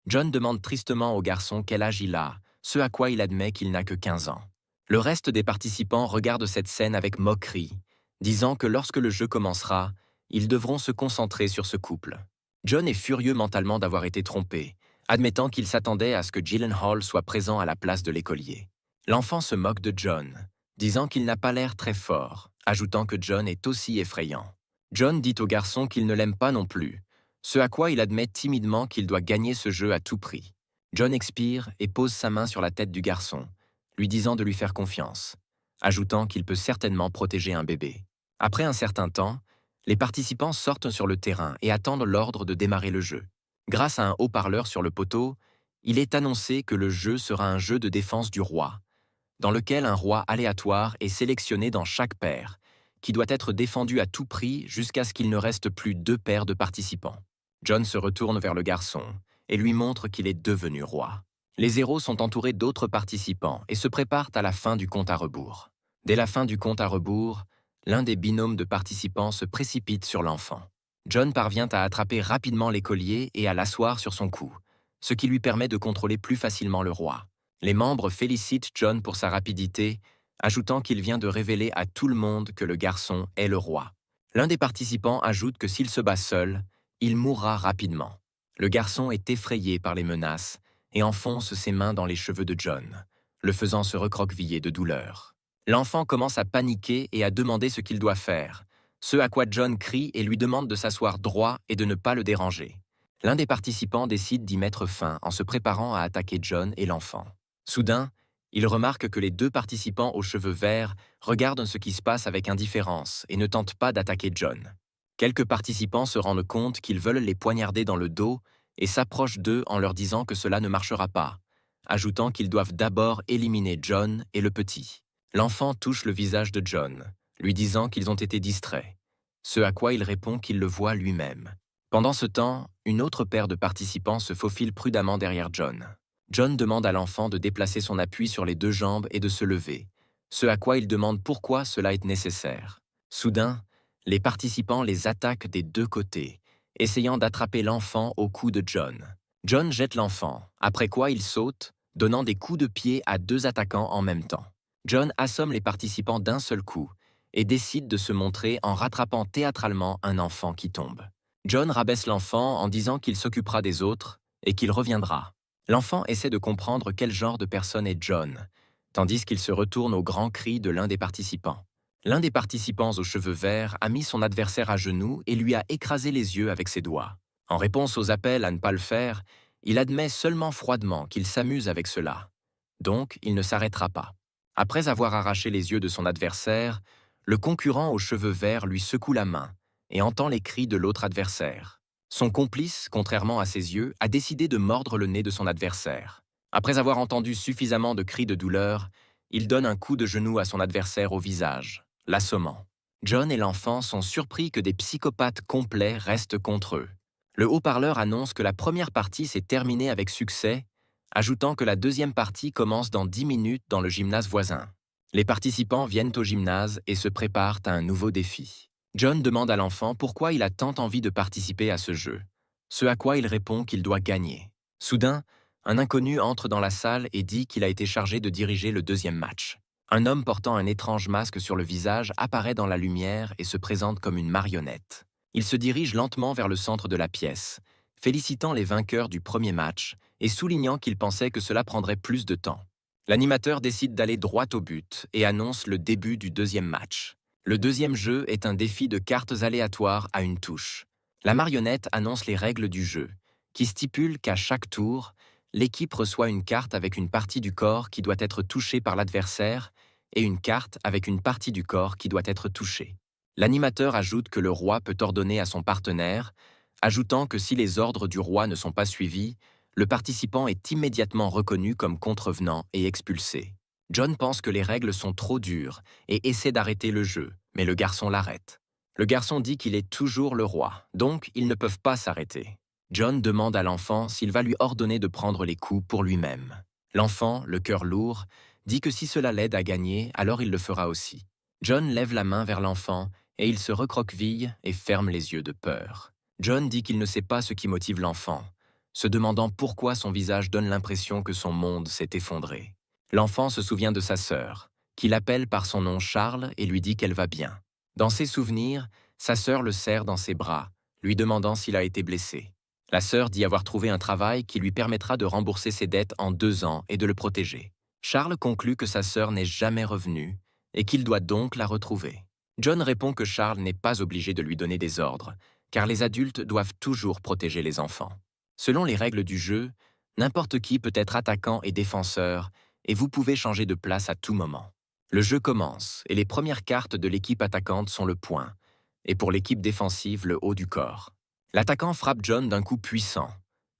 John demande tristement au garçon quel âge il a, ce à quoi il admet qu'il n'a que 15 ans. Le reste des participants regardent cette scène avec moquerie, disant que lorsque le jeu commencera, ils devront se concentrer sur ce couple. John est furieux mentalement d'avoir été trompé, admettant qu'il s'attendait à ce que Gyllenhaal soit présent à la place de l'écolier. L'enfant se moque de John, disant qu'il n'a pas l'air très fort, ajoutant que John est aussi effrayant. John dit au garçon qu'il ne l'aime pas non plus, ce à quoi il admet timidement qu'il doit gagner ce jeu à tout prix. John expire et pose sa main sur la tête du garçon, lui disant de lui faire confiance, ajoutant qu'il peut certainement protéger un bébé. Après un certain temps, les participants sortent sur le terrain et attendent l'ordre de démarrer le jeu. Grâce à un haut-parleur sur le poteau, il est annoncé que le jeu sera un jeu de défense du roi, dans lequel un roi aléatoire est sélectionné dans chaque paire, qui doit être défendu à tout prix jusqu'à ce qu'il ne reste plus 2 paires de participants. John se retourne vers le garçon et lui montre qu'il est devenu roi. Les héros sont entourés d'autres participants et se préparent à la fin du compte à rebours. Dès la fin du compte à rebours, l'un des binômes de participants se précipite sur l'enfant. John parvient à attraper rapidement l'écolier et à l'asseoir sur son cou, ce qui lui permet de contrôler plus facilement le roi. Les membres félicitent John pour sa rapidité, ajoutant qu'il vient de révéler à tout le monde que le garçon est le roi. L'un des participants ajoute que s'il se bat seul, il mourra rapidement. Le garçon est effrayé par les menaces et enfonce ses mains dans les cheveux de John, le faisant se recroqueviller de douleur. L'enfant commence à paniquer et à demander ce qu'il doit faire, ce à quoi John crie et lui demande de s'asseoir droit et de ne pas le déranger. L'un des participants décide d'y mettre fin en se préparant à attaquer John et l'enfant. Soudain, il remarque que les 2 participants aux cheveux verts regardent ce qui se passe avec indifférence et ne tentent pas d'attaquer John. Quelques participants se rendent compte qu'ils veulent les poignarder dans le dos et s'approchent d'eux en leur disant que cela ne marchera pas, ajoutant qu'ils doivent d'abord éliminer John et le petit. L'enfant touche le visage de John, lui disant qu'ils ont été distraits, ce à quoi il répond qu'il le voit lui-même. Pendant ce temps, une autre paire de participants se faufile prudemment derrière John. John demande à l'enfant de déplacer son appui sur les 2 jambes et de se lever, ce à quoi il demande pourquoi cela est nécessaire. Soudain, Les participants les attaquent des deux côtés, essayant d'attraper l'enfant au cou de John. John jette l'enfant, après quoi il saute, donnant des coups de pied à deux attaquants en même temps. John assomme les participants d'un seul coup et décide de se montrer en rattrapant théâtralement un enfant qui tombe. John rabaisse l'enfant en disant qu'il s'occupera des autres et qu'il reviendra. L'enfant essaie de comprendre quel genre de personne est John, tandis qu'il se retourne au grand cri de l'un des participants. L'un des participants aux cheveux verts a mis son adversaire à genoux et lui a écrasé les yeux avec ses doigts. En réponse aux appels à ne pas le faire, il admet seulement froidement qu'il s'amuse avec cela. Donc, il ne s'arrêtera pas. Après avoir arraché les yeux de son adversaire, le concurrent aux cheveux verts lui secoue la main et entend les cris de l'autre adversaire. Son complice, contrairement à ses yeux, a décidé de mordre le nez de son adversaire. Après avoir entendu suffisamment de cris de douleur, il donne un coup de genou à son adversaire au visage, l'assommant. John et l'enfant sont surpris que des psychopathes complets restent contre eux. Le haut-parleur annonce que la première partie s'est terminée avec succès, ajoutant que la deuxième partie commence dans 10 minutes dans le gymnase voisin. Les participants viennent au gymnase et se préparent à un nouveau défi. John demande à l'enfant pourquoi il a tant envie de participer à ce jeu, ce à quoi il répond qu'il doit gagner. Soudain, un inconnu entre dans la salle et dit qu'il a été chargé de diriger le deuxième match. Un homme portant un étrange masque sur le visage apparaît dans la lumière et se présente comme une marionnette. Il se dirige lentement vers le centre de la pièce, félicitant les vainqueurs du premier match et soulignant qu'il pensait que cela prendrait plus de temps. L'animateur décide d'aller droit au but et annonce le début du deuxième match. Le deuxième jeu est un défi de cartes aléatoires à une touche. La marionnette annonce les règles du jeu, qui stipulent qu'à chaque tour, l'équipe reçoit une carte avec une partie du corps qui doit être touchée par l'adversaire et une carte avec une partie du corps qui doit être touchée. L'animateur ajoute que le roi peut ordonner à son partenaire, ajoutant que si les ordres du roi ne sont pas suivis, le participant est immédiatement reconnu comme contrevenant et expulsé. John pense que les règles sont trop dures et essaie d'arrêter le jeu, mais le garçon l'arrête. Le garçon dit qu'il est toujours le roi, donc ils ne peuvent pas s'arrêter. John demande à l'enfant s'il va lui ordonner de prendre les coups pour lui-même. L'enfant, le cœur lourd, dit que si cela l'aide à gagner, alors il le fera aussi. John lève la main vers l'enfant et il se recroqueville et ferme les yeux de peur. John dit qu'il ne sait pas ce qui motive l'enfant, se demandant pourquoi son visage donne l'impression que son monde s'est effondré. L'enfant se souvient de sa sœur, qui l'appelle par son nom Charles et lui dit qu'elle va bien. Dans ses souvenirs, sa sœur le serre dans ses bras, lui demandant s'il a été blessé. La sœur dit avoir trouvé un travail qui lui permettra de rembourser ses dettes en 2 ans et de le protéger. Charles conclut que sa sœur n'est jamais revenue et qu'il doit donc la retrouver. John répond que Charles n'est pas obligé de lui donner des ordres, car les adultes doivent toujours protéger les enfants. Selon les règles du jeu, n'importe qui peut être attaquant et défenseur, et vous pouvez changer de place à tout moment. Le jeu commence, et les premières cartes de l'équipe attaquante sont le poing, et pour l'équipe défensive, le haut du corps. L'attaquant frappe John d'un coup puissant,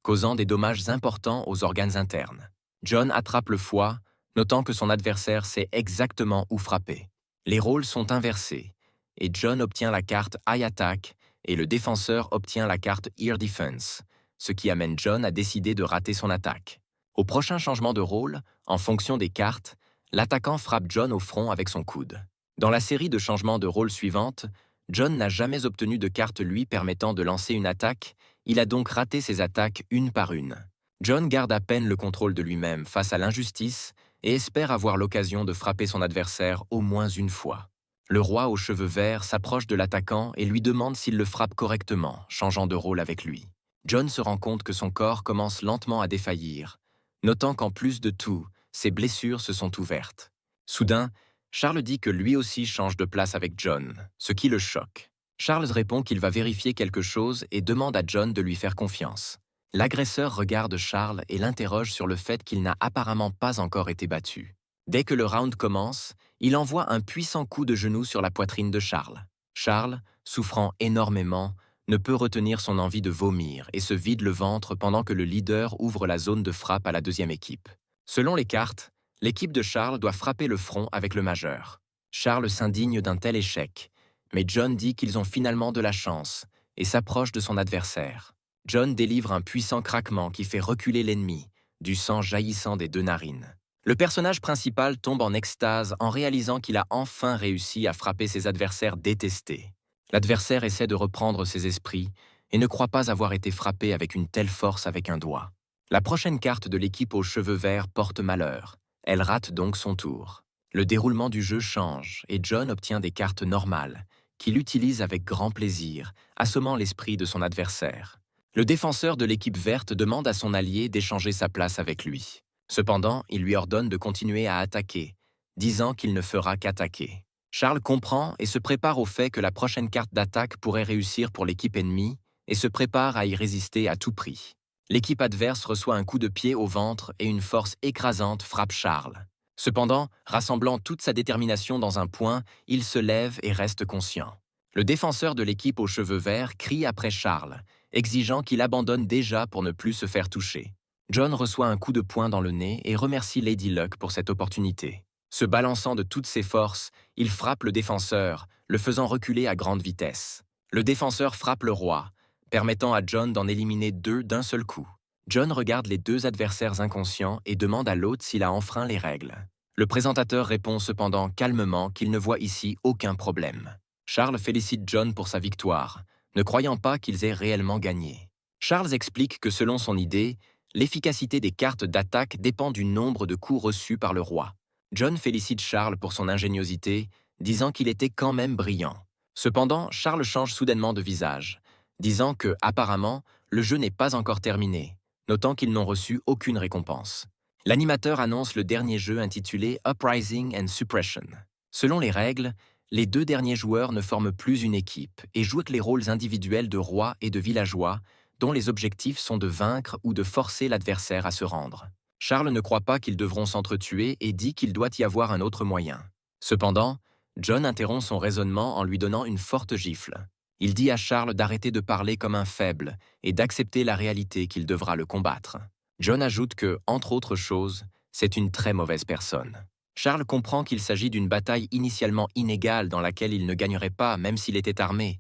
causant des dommages importants aux organes internes. John attrape le foie, notant que son adversaire sait exactement où frapper. Les rôles sont inversés, et John obtient la carte Eye Attack et le défenseur obtient la carte Ear Defense, ce qui amène John à décider de rater son attaque. Au prochain changement de rôle, en fonction des cartes, l'attaquant frappe John au front avec son coude. Dans la série de changements de rôle suivante, John n'a jamais obtenu de carte lui permettant de lancer une attaque, il a donc raté ses attaques une par une. John garde à peine le contrôle de lui-même face à l'injustice et espère avoir l'occasion de frapper son adversaire au moins une fois. Le roi aux cheveux verts s'approche de l'attaquant et lui demande s'il le frappe correctement, changeant de rôle avec lui. John se rend compte que son corps commence lentement à défaillir, notant qu'en plus de tout, ses blessures se sont ouvertes. Soudain, Charles dit que lui aussi change de place avec John, ce qui le choque. Charles répond qu'il va vérifier quelque chose et demande à John de lui faire confiance. L'agresseur regarde Charles et l'interroge sur le fait qu'il n'a apparemment pas encore été battu. Dès que le round commence, il envoie un puissant coup de genou sur la poitrine de Charles. Charles, souffrant énormément, ne peut retenir son envie de vomir et se vide le ventre pendant que le leader ouvre la zone de frappe à la deuxième équipe. Selon les cartes, l'équipe de Charles doit frapper le front avec le majeur. Charles s'indigne d'un tel échec, mais John dit qu'ils ont finalement de la chance et s'approche de son adversaire. John délivre un puissant craquement qui fait reculer l'ennemi, du sang jaillissant des 2 narines. Le personnage principal tombe en extase en réalisant qu'il a enfin réussi à frapper ses adversaires détestés. L'adversaire essaie de reprendre ses esprits et ne croit pas avoir été frappé avec une telle force avec un doigt. La prochaine carte de l'équipe aux cheveux verts porte malheur. Elle rate donc son tour. Le déroulement du jeu change et John obtient des cartes normales, qu'il utilise avec grand plaisir, assommant l'esprit de son adversaire. Le défenseur de l'équipe verte demande à son allié d'échanger sa place avec lui. Cependant, il lui ordonne de continuer à attaquer, disant qu'il ne fera qu'attaquer. Charles comprend et se prépare au fait que la prochaine carte d'attaque pourrait réussir pour l'équipe ennemie et se prépare à y résister à tout prix. L'équipe adverse reçoit un coup de pied au ventre et une force écrasante frappe Charles. Cependant, rassemblant toute sa détermination dans un point, il se lève et reste conscient. Le défenseur de l'équipe aux cheveux verts crie après Charles, exigeant qu'il abandonne déjà pour ne plus se faire toucher. John reçoit un coup de poing dans le nez et remercie Lady Luck pour cette opportunité. Se balançant de toutes ses forces, il frappe le défenseur, le faisant reculer à grande vitesse. Le défenseur frappe le roi, permettant à John d'en éliminer 2 d'un seul coup. John regarde les 2 adversaires inconscients et demande à l'autre s'il a enfreint les règles. Le présentateur répond cependant calmement qu'il ne voit ici aucun problème. Charles félicite John pour sa victoire, ne croyant pas qu'ils aient réellement gagné. Charles explique que selon son idée, l'efficacité des cartes d'attaque dépend du nombre de coups reçus par le roi. John félicite Charles pour son ingéniosité, disant qu'il était quand même brillant. Cependant, Charles change soudainement de visage, disant que, apparemment, le jeu n'est pas encore terminé, notant qu'ils n'ont reçu aucune récompense. L'animateur annonce le dernier jeu intitulé Uprising and Suppression. Selon les règles, les 2 derniers joueurs ne forment plus une équipe et jouent les rôles individuels de roi et de villageois, dont les objectifs sont de vaincre ou de forcer l'adversaire à se rendre. Charles ne croit pas qu'ils devront s'entretuer et dit qu'il doit y avoir un autre moyen. Cependant, John interrompt son raisonnement en lui donnant une forte gifle. Il dit à Charles d'arrêter de parler comme un faible et d'accepter la réalité qu'il devra le combattre. John ajoute que, entre autres choses, c'est une très mauvaise personne. Charles comprend qu'il s'agit d'une bataille initialement inégale dans laquelle il ne gagnerait pas même s'il était armé,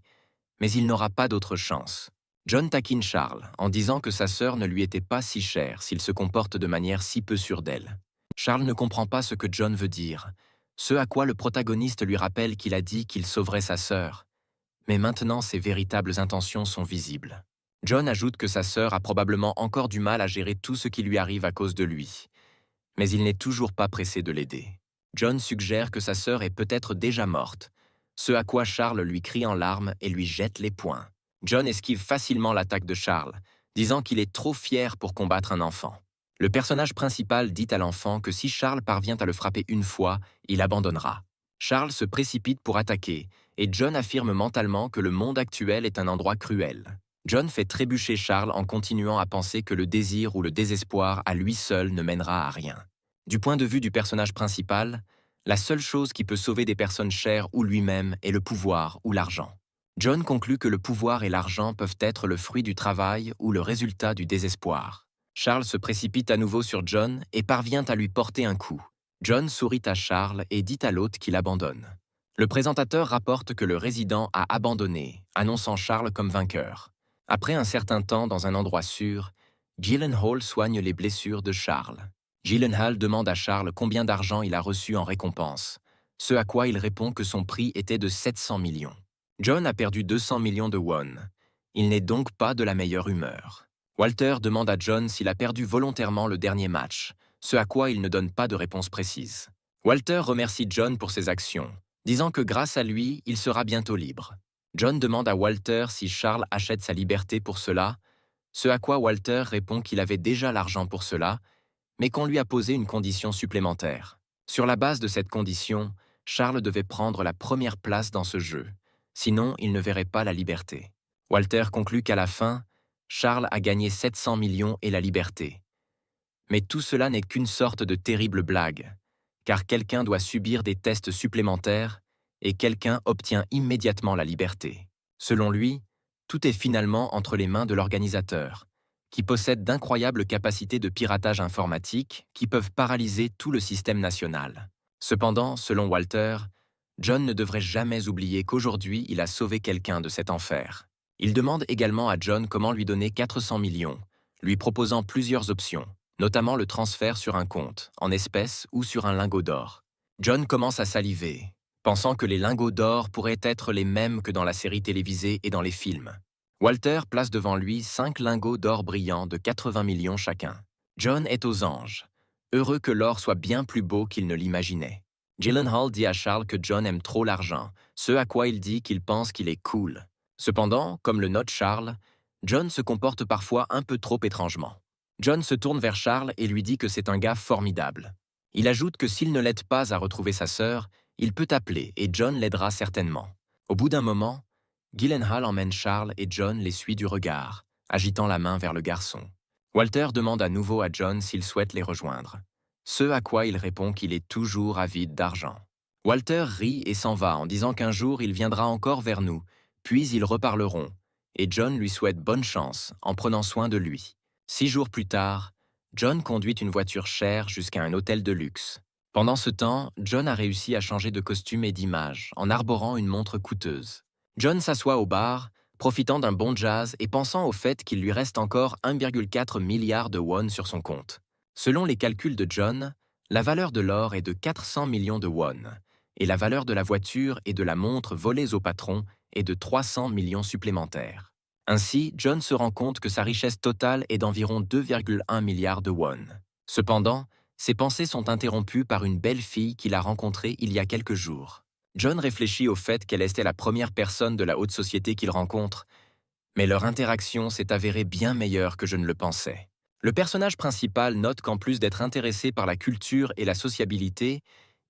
mais il n'aura pas d'autre chance. John taquine Charles en disant que sa sœur ne lui était pas si chère s'il se comporte de manière si peu sûre d'elle. Charles ne comprend pas ce que John veut dire, ce à quoi le protagoniste lui rappelle qu'il a dit qu'il sauverait sa sœur. Mais maintenant ses véritables intentions sont visibles. John ajoute que sa sœur a probablement encore du mal à gérer tout ce qui lui arrive à cause de lui. Mais il n'est toujours pas pressé de l'aider. John suggère que sa sœur est peut-être déjà morte, ce à quoi Charles lui crie en larmes et lui jette les poings. John esquive facilement l'attaque de Charles, disant qu'il est trop fier pour combattre un enfant. Le personnage principal dit à l'enfant que si Charles parvient à le frapper une fois, il abandonnera. Charles se précipite pour attaquer, et John affirme mentalement que le monde actuel est un endroit cruel. John fait trébucher Charles en continuant à penser que le désir ou le désespoir à lui seul ne mènera à rien. Du point de vue du personnage principal, la seule chose qui peut sauver des personnes chères ou lui-même est le pouvoir ou l'argent. John conclut que le pouvoir et l'argent peuvent être le fruit du travail ou le résultat du désespoir. Charles se précipite à nouveau sur John et parvient à lui porter un coup. John sourit à Charles et dit à l'hôte qu'il abandonne. Le présentateur rapporte que le résident a abandonné, annonçant Charles comme vainqueur. Après un certain temps dans un endroit sûr, Gyllenhaal soigne les blessures de Charles. Gyllenhaal demande à Charles combien d'argent il a reçu en récompense, ce à quoi il répond que son prix était de 700 millions. John a perdu 200 millions de won. Il n'est donc pas de la meilleure humeur. Walter demande à John s'il a perdu volontairement le dernier match, ce à quoi il ne donne pas de réponse précise. Walter remercie John pour ses actions, disant que grâce à lui, il sera bientôt libre. John demande à Walter si Charles achète sa liberté pour cela, ce à quoi Walter répond qu'il avait déjà l'argent pour cela, mais qu'on lui a posé une condition supplémentaire. Sur la base de cette condition, Charles devait prendre la première place dans ce jeu, sinon il ne verrait pas la liberté. Walter conclut qu'à la fin, Charles a gagné 700 millions et la liberté. Mais tout cela n'est qu'une sorte de terrible blague, car quelqu'un doit subir des tests supplémentaires et quelqu'un obtient immédiatement la liberté. Selon lui, tout est finalement entre les mains de l'organisateur, qui possède d'incroyables capacités de piratage informatique qui peuvent paralyser tout le système national. Cependant, selon Walter, John ne devrait jamais oublier qu'aujourd'hui il a sauvé quelqu'un de cet enfer. Il demande également à John comment lui donner 400 millions, lui proposant plusieurs options, notamment le transfert sur un compte, en espèces ou sur un lingot d'or. John commence à saliver, pensant que les lingots d'or pourraient être les mêmes que dans la série télévisée et dans les films. Walter place devant lui 5 lingots d'or brillants de 80 millions chacun. John est aux anges, heureux que l'or soit bien plus beau qu'il ne l'imaginait. Gyllenhaal dit à Charles que John aime trop l'argent, ce à quoi il dit qu'il pense qu'il est cool. Cependant, comme le note Charles, John se comporte parfois un peu trop étrangement. John se tourne vers Charles et lui dit que c'est un gars formidable. Il ajoute que s'il ne l'aide pas à retrouver sa sœur, il peut appeler et John l'aidera certainement. Au bout d'un moment, Gyllenhaal emmène Charles et John les suit du regard, agitant la main vers le garçon. Walter demande à nouveau à John s'il souhaite les rejoindre, ce à quoi il répond qu'il est toujours avide d'argent. Walter rit et s'en va en disant qu'un jour il viendra encore vers nous, puis ils reparleront, et John lui souhaite bonne chance en prenant soin de lui. 6 jours plus tard, John conduit une voiture chère jusqu'à un hôtel de luxe. Pendant ce temps, John a réussi à changer de costume et d'image en arborant une montre coûteuse. John s'assoit au bar, profitant d'un bon jazz et pensant au fait qu'il lui reste encore 1,4 milliard de won sur son compte. Selon les calculs de John, la valeur de l'or est de 400 millions de won, et la valeur de la voiture et de la montre volées au patron est de 300 millions supplémentaires. Ainsi, John se rend compte que sa richesse totale est d'environ 2,1 milliards de won. Cependant, ses pensées sont interrompues par une belle fille qu'il a rencontrée il y a quelques jours. John réfléchit au fait qu'elle était la première personne de la haute société qu'il rencontre, mais leur interaction s'est avérée bien meilleure que je ne le pensais. Le personnage principal note qu'en plus d'être intéressé par la culture et la sociabilité,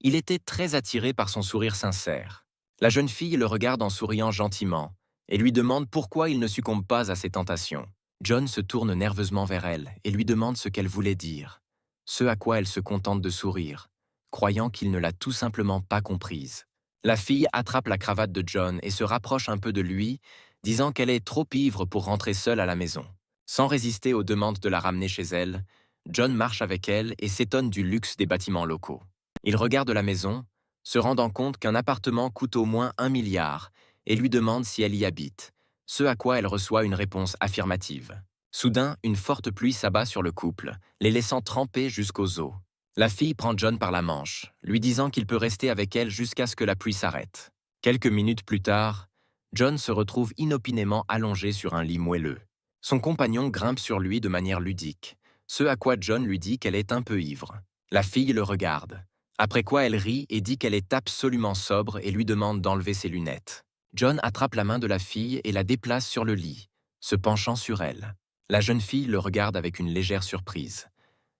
il était très attiré par son sourire sincère. La jeune fille le regarde en souriant gentiment et lui demande pourquoi il ne succombe pas à ses tentations. John se tourne nerveusement vers elle et lui demande ce qu'elle voulait dire, ce à quoi elle se contente de sourire, croyant qu'il ne l'a tout simplement pas comprise. La fille attrape la cravate de John et se rapproche un peu de lui, disant qu'elle est trop ivre pour rentrer seule à la maison. Sans résister aux demandes de la ramener chez elle, John marche avec elle et s'étonne du luxe des bâtiments locaux. Il regarde la maison, se rendant compte qu'un appartement coûte au moins 1 milliard et lui demande si elle y habite, ce à quoi elle reçoit une réponse affirmative. Soudain, une forte pluie s'abat sur le couple, les laissant tremper jusqu'aux os. La fille prend John par la manche, lui disant qu'il peut rester avec elle jusqu'à ce que la pluie s'arrête. Quelques minutes plus tard, John se retrouve inopinément allongé sur un lit moelleux. Son compagnon grimpe sur lui de manière ludique, ce à quoi John lui dit qu'elle est un peu ivre. La fille le regarde, après quoi elle rit et dit qu'elle est absolument sobre et lui demande d'enlever ses lunettes. John attrape la main de la fille et la déplace sur le lit, se penchant sur elle. La jeune fille le regarde avec une légère surprise.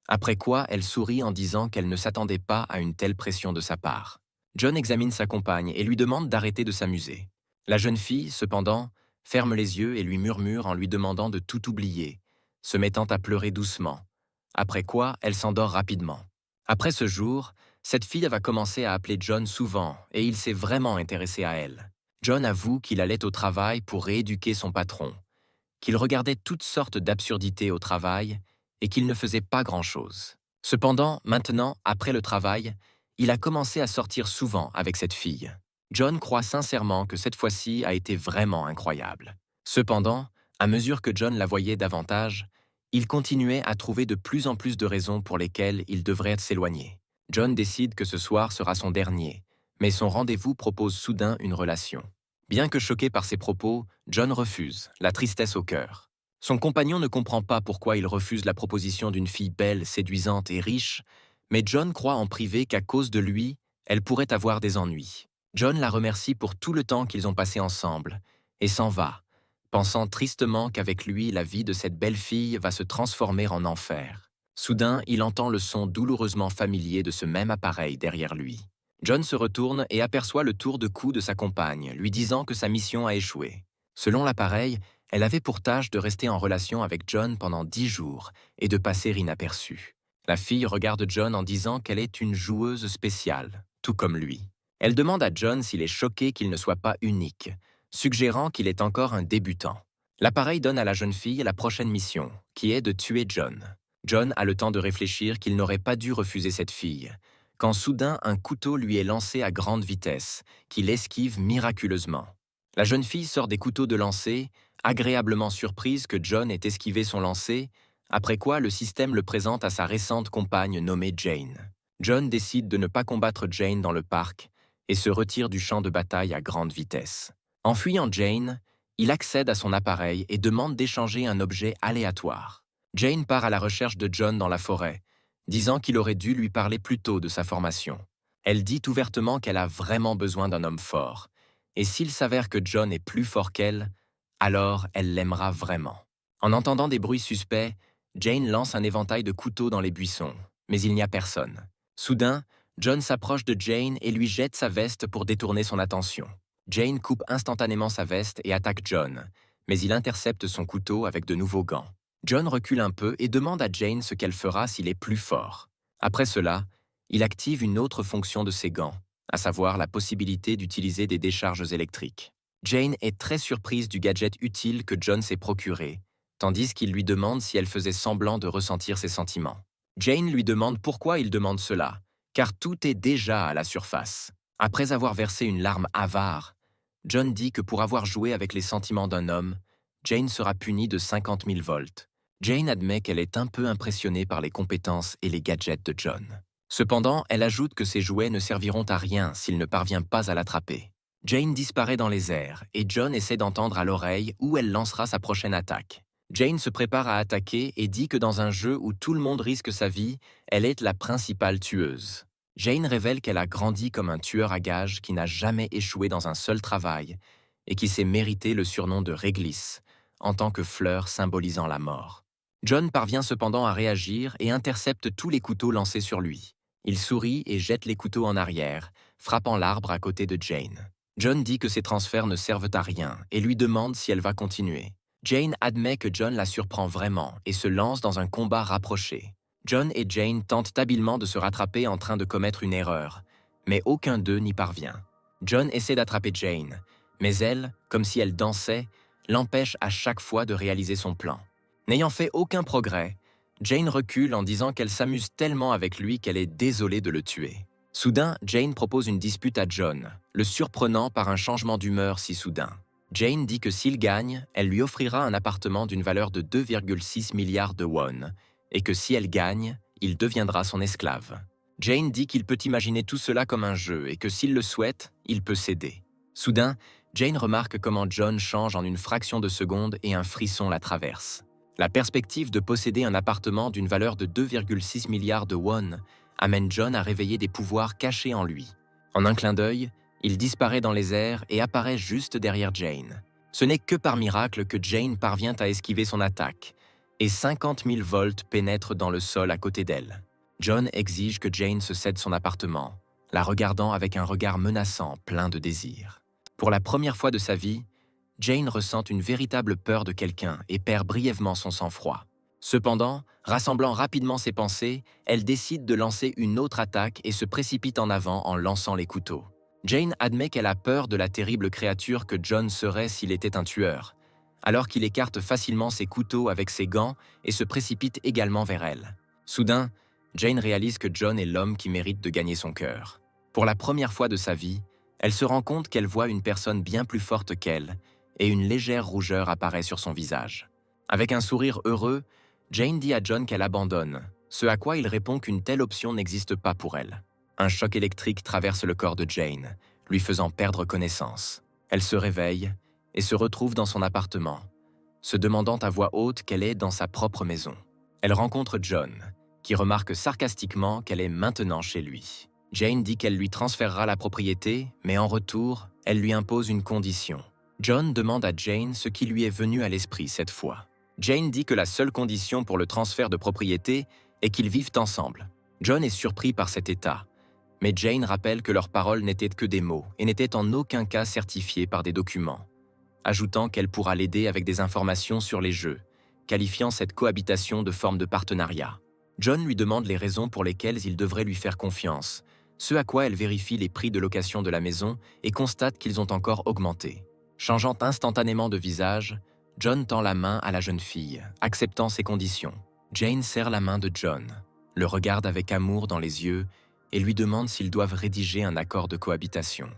Après quoi, elle sourit en disant qu'elle ne s'attendait pas à une telle pression de sa part. John examine sa compagne et lui demande d'arrêter de s'amuser. La jeune fille, cependant, ferme les yeux et lui murmure en lui demandant de tout oublier, se mettant à pleurer doucement. Après quoi, elle s'endort rapidement. Après ce jour, cette fille va commencer à appeler John souvent et il s'est vraiment intéressé à elle. John avoue qu'il allait au travail pour rééduquer son patron, qu'il regardait toutes sortes d'absurdités au travail et qu'il ne faisait pas grand-chose. Cependant, maintenant, après le travail, il a commencé à sortir souvent avec cette fille. John croit sincèrement que cette fois-ci a été vraiment incroyable. Cependant, à mesure que John la voyait davantage, il continuait à trouver de plus en plus de raisons pour lesquelles il devrait s'éloigner. John décide que ce soir sera son dernier, mais son rendez-vous propose soudain une relation. Bien que choqué par ses propos, John refuse, la tristesse au cœur. Son compagnon ne comprend pas pourquoi il refuse la proposition d'une fille belle, séduisante et riche, mais John croit en privé qu'à cause de lui, elle pourrait avoir des ennuis. John la remercie pour tout le temps qu'ils ont passé ensemble et s'en va, pensant tristement qu'avec lui, la vie de cette belle fille va se transformer en enfer. Soudain, il entend le son douloureusement familier de ce même appareil derrière lui. John se retourne et aperçoit le tour de cou de sa compagne, lui disant que sa mission a échoué. Selon l'appareil, elle avait pour tâche de rester en relation avec John pendant 10 jours et de passer inaperçue. La fille regarde John en disant qu'elle est une joueuse spéciale, tout comme lui. Elle demande à John s'il est choqué qu'il ne soit pas unique, suggérant qu'il est encore un débutant. L'appareil donne à la jeune fille la prochaine mission, qui est de tuer John. John a le temps de réfléchir qu'il n'aurait pas dû refuser cette fille, quand soudain un couteau lui est lancé à grande vitesse, qu'il esquive miraculeusement. La jeune fille sort des couteaux de lancer, agréablement surprise que John ait esquivé son lancer, après quoi le système le présente à sa récente compagne nommée Jane. John décide de ne pas combattre Jane dans le parc et se retire du champ de bataille à grande vitesse. En fuyant Jane, il accède à son appareil et demande d'échanger un objet aléatoire. Jane part à la recherche de John dans la forêt, disant qu'il aurait dû lui parler plus tôt de sa formation. Elle dit ouvertement qu'elle a vraiment besoin d'un homme fort, et s'il s'avère que John est plus fort qu'elle, alors elle l'aimera vraiment. En entendant des bruits suspects, Jane lance un éventail de couteaux dans les buissons, mais il n'y a personne. Soudain, John s'approche de Jane et lui jette sa veste pour détourner son attention. Jane coupe instantanément sa veste et attaque John, mais il intercepte son couteau avec de nouveaux gants. John recule un peu et demande à Jane ce qu'elle fera s'il est plus fort. Après cela, il active une autre fonction de ses gants, à savoir la possibilité d'utiliser des décharges électriques. Jane est très surprise du gadget utile que John s'est procuré, tandis qu'il lui demande si elle faisait semblant de ressentir ses sentiments. Jane lui demande pourquoi il demande cela, car tout est déjà à la surface. Après avoir versé une larme avare, John dit que pour avoir joué avec les sentiments d'un homme, Jane sera punie de 50 000 volts. Jane admet qu'elle est un peu impressionnée par les compétences et les gadgets de John. Cependant, elle ajoute que ses jouets ne serviront à rien s'il ne parvient pas à l'attraper. Jane disparaît dans les airs et John essaie d'entendre à l'oreille où elle lancera sa prochaine attaque. Jane se prépare à attaquer et dit que dans un jeu où tout le monde risque sa vie, elle est la principale tueuse. Jane révèle qu'elle a grandi comme un tueur à gages qui n'a jamais échoué dans un seul travail et qui s'est mérité le surnom de Réglisse, en tant que fleur symbolisant la mort. John parvient cependant à réagir et intercepte tous les couteaux lancés sur lui. Il sourit et jette les couteaux en arrière, frappant l'arbre à côté de Jane. John dit que ces transferts ne servent à rien et lui demande si elle va continuer. Jane admet que John la surprend vraiment et se lance dans un combat rapproché. John et Jane tentent habilement de se rattraper en train de commettre une erreur, mais aucun d'eux n'y parvient. John essaie d'attraper Jane, mais elle, comme si elle dansait, l'empêche à chaque fois de réaliser son plan. N'ayant fait aucun progrès, Jane recule en disant qu'elle s'amuse tellement avec lui qu'elle est désolée de le tuer. Soudain, Jane propose une dispute à John, le surprenant par un changement d'humeur si soudain. Jane dit que s'il gagne, elle lui offrira un appartement d'une valeur de 2,6 milliards de won, et que si elle gagne, il deviendra son esclave. Jane dit qu'il peut imaginer tout cela comme un jeu et que s'il le souhaite, il peut céder. Soudain, Jane remarque comment John change en une fraction de seconde et un frisson la traverse. La perspective de posséder un appartement d'une valeur de 2,6 milliards de won amène John à réveiller des pouvoirs cachés en lui. En un clin d'œil, il disparaît dans les airs et apparaît juste derrière Jane. Ce n'est que par miracle que Jane parvient à esquiver son attaque, et 50 000 volts pénètrent dans le sol à côté d'elle. John exige que Jane se cède son appartement, la regardant avec un regard menaçant, plein de désir. Pour la première fois de sa vie, Jane ressent une véritable peur de quelqu'un et perd brièvement son sang-froid. Cependant, rassemblant rapidement ses pensées, elle décide de lancer une autre attaque et se précipite en avant en lançant les couteaux. Jane admet qu'elle a peur de la terrible créature que John serait s'il était un tueur, alors qu'il écarte facilement ses couteaux avec ses gants et se précipite également vers elle. Soudain, Jane réalise que John est l'homme qui mérite de gagner son cœur. Pour la première fois de sa vie, elle se rend compte qu'elle voit une personne bien plus forte qu'elle, et une légère rougeur apparaît sur son visage. Avec un sourire heureux, Jane dit à John qu'elle abandonne, ce à quoi il répond qu'une telle option n'existe pas pour elle. Un choc électrique traverse le corps de Jane, lui faisant perdre connaissance. Elle se réveille et se retrouve dans son appartement, se demandant à voix haute qu'elle est dans sa propre maison. Elle rencontre John, qui remarque sarcastiquement qu'elle est maintenant chez lui. Jane dit qu'elle lui transférera la propriété, mais en retour, elle lui impose une condition. John demande à Jane ce qui lui est venu à l'esprit cette fois. Jane dit que la seule condition pour le transfert de propriété est qu'ils vivent ensemble. John est surpris par cet état, mais Jane rappelle que leurs paroles n'étaient que des mots et n'étaient en aucun cas certifiées par des documents, ajoutant qu'elle pourra l'aider avec des informations sur les jeux, qualifiant cette cohabitation de forme de partenariat. John lui demande les raisons pour lesquelles il devrait lui faire confiance, ce à quoi elle vérifie les prix de location de la maison et constate qu'ils ont encore augmenté. Changeant instantanément de visage, John tend la main à la jeune fille, acceptant ses conditions. Jane serre la main de John, le regarde avec amour dans les yeux et lui demande s'ils doivent rédiger un accord de cohabitation.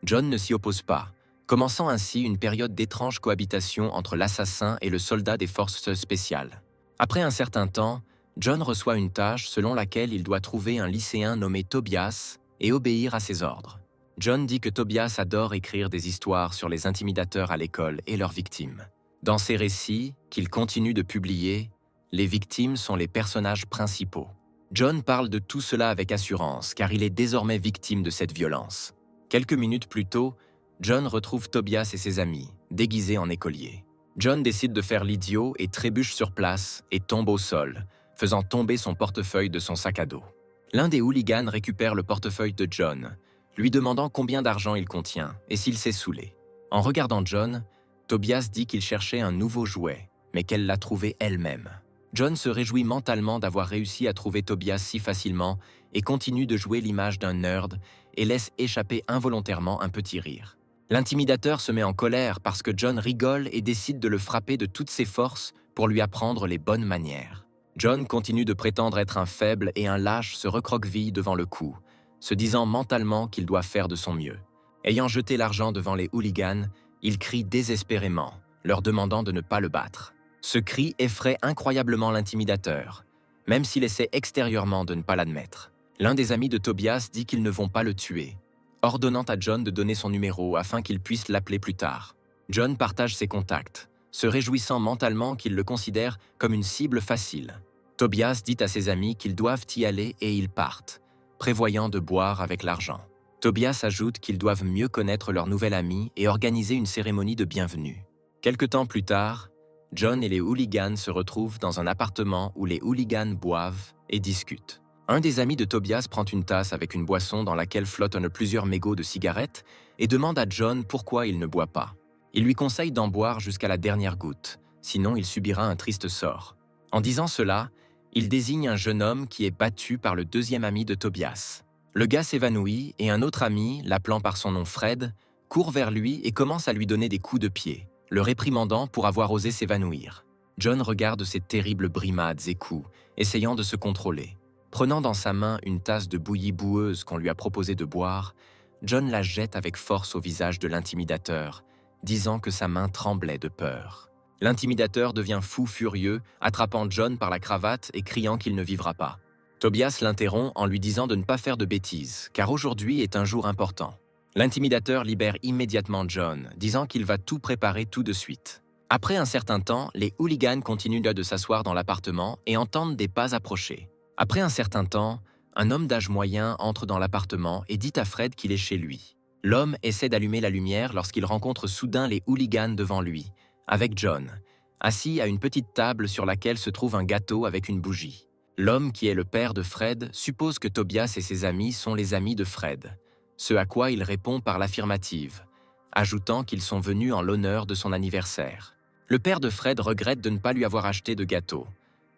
John ne s'y oppose pas, commençant ainsi une période d'étrange cohabitation entre l'assassin et le soldat des forces spéciales. Après un certain temps, John reçoit une tâche selon laquelle il doit trouver un lycéen nommé Tobias et obéir à ses ordres. John dit que Tobias adore écrire des histoires sur les intimidateurs à l'école et leurs victimes. Dans ses récits, qu'il continue de publier, les victimes sont les personnages principaux. John parle de tout cela avec assurance, car il est désormais victime de cette violence. Quelques minutes plus tôt, John retrouve Tobias et ses amis, déguisés en écoliers. John décide de faire l'idiot et trébuche sur place et tombe au sol, faisant tomber son portefeuille de son sac à dos. L'un des hooligans récupère le portefeuille de John, lui demandant combien d'argent il contient et s'il s'est saoulé. En regardant John, Tobias dit qu'il cherchait un nouveau jouet, mais qu'elle l'a trouvé elle-même. John se réjouit mentalement d'avoir réussi à trouver Tobias si facilement et continue de jouer l'image d'un nerd et laisse échapper involontairement un petit rire. L'intimidateur se met en colère parce que John rigole et décide de le frapper de toutes ses forces pour lui apprendre les bonnes manières. John continue de prétendre être un faible et un lâche se recroqueville devant le coup, se disant mentalement qu'il doit faire de son mieux. Ayant jeté l'argent devant les hooligans, il crie désespérément, leur demandant de ne pas le battre. Ce cri effraie incroyablement l'intimidateur, même s'il essaie extérieurement de ne pas l'admettre. L'un des amis de Tobias dit qu'ils ne vont pas le tuer, ordonnant à John de donner son numéro afin qu'il puisse l'appeler plus tard. John partage ses contacts, se réjouissant mentalement qu'il le considère comme une cible facile. Tobias dit à ses amis qu'ils doivent y aller et ils partent, prévoyant de boire avec l'argent. Tobias ajoute qu'ils doivent mieux connaître leur nouvel ami et organiser une cérémonie de bienvenue. Quelque temps plus tard, John et les hooligans se retrouvent dans un appartement où les hooligans boivent et discutent. Un des amis de Tobias prend une tasse avec une boisson dans laquelle flottent plusieurs mégots de cigarettes et demande à John pourquoi il ne boit pas. Il lui conseille d'en boire jusqu'à la dernière goutte, sinon il subira un triste sort. En disant cela, il désigne un jeune homme qui est battu par le deuxième ami de Tobias. Le gars s'évanouit et un autre ami, l'appelant par son nom Fred, court vers lui et commence à lui donner des coups de pied, le réprimandant pour avoir osé s'évanouir. John regarde ces terribles brimades et coups, essayant de se contrôler. Prenant dans sa main une tasse de bouillie boueuse qu'on lui a proposé de boire, John la jette avec force au visage de l'intimidateur, disant que sa main tremblait de peur. L'intimidateur devient fou furieux, attrapant John par la cravate et criant qu'il ne vivra pas. Tobias l'interrompt en lui disant de ne pas faire de bêtises, car aujourd'hui est un jour important. L'intimidateur libère immédiatement John, disant qu'il va tout préparer tout de suite. Après un certain temps, les hooligans continuent de s'asseoir dans l'appartement et entendent des pas approcher. Après un certain temps, un homme d'âge moyen entre dans l'appartement et dit à Fred qu'il est chez lui. L'homme essaie d'allumer la lumière lorsqu'il rencontre soudain les hooligans devant lui, avec John, assis à une petite table sur laquelle se trouve un gâteau avec une bougie. L'homme, qui est le père de Fred, suppose que Tobias et ses amis sont les amis de Fred, ce à quoi il répond par l'affirmative, ajoutant qu'ils sont venus en l'honneur de son anniversaire. Le père de Fred regrette de ne pas lui avoir acheté de gâteau,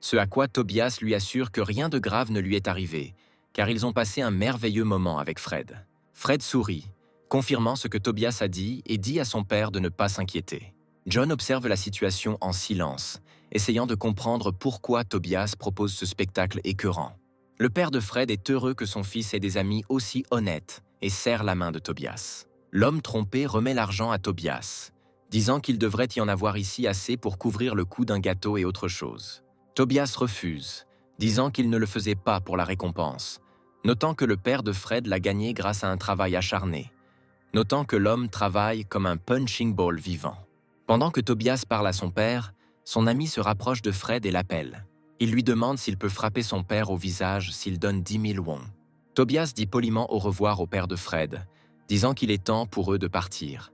ce à quoi Tobias lui assure que rien de grave ne lui est arrivé, car ils ont passé un merveilleux moment avec Fred. Fred sourit, confirmant ce que Tobias a dit et dit à son père de ne pas s'inquiéter. John observe la situation en silence, essayant de comprendre pourquoi Tobias propose ce spectacle écœurant. Le père de Fred est heureux que son fils ait des amis aussi honnêtes et serre la main de Tobias. L'homme trompé remet l'argent à Tobias, disant qu'il devrait y en avoir ici assez pour couvrir le coût d'un gâteau et autre chose. Tobias refuse, disant qu'il ne le faisait pas pour la récompense, notant que le père de Fred l'a gagné grâce à un travail acharné, notant que l'homme travaille comme un punching ball vivant. Pendant que Tobias parle à son père, son ami se rapproche de Fred et l'appelle. Il lui demande s'il peut frapper son père au visage s'il donne 10 000 won. Tobias dit poliment au revoir au père de Fred, disant qu'il est temps pour eux de partir.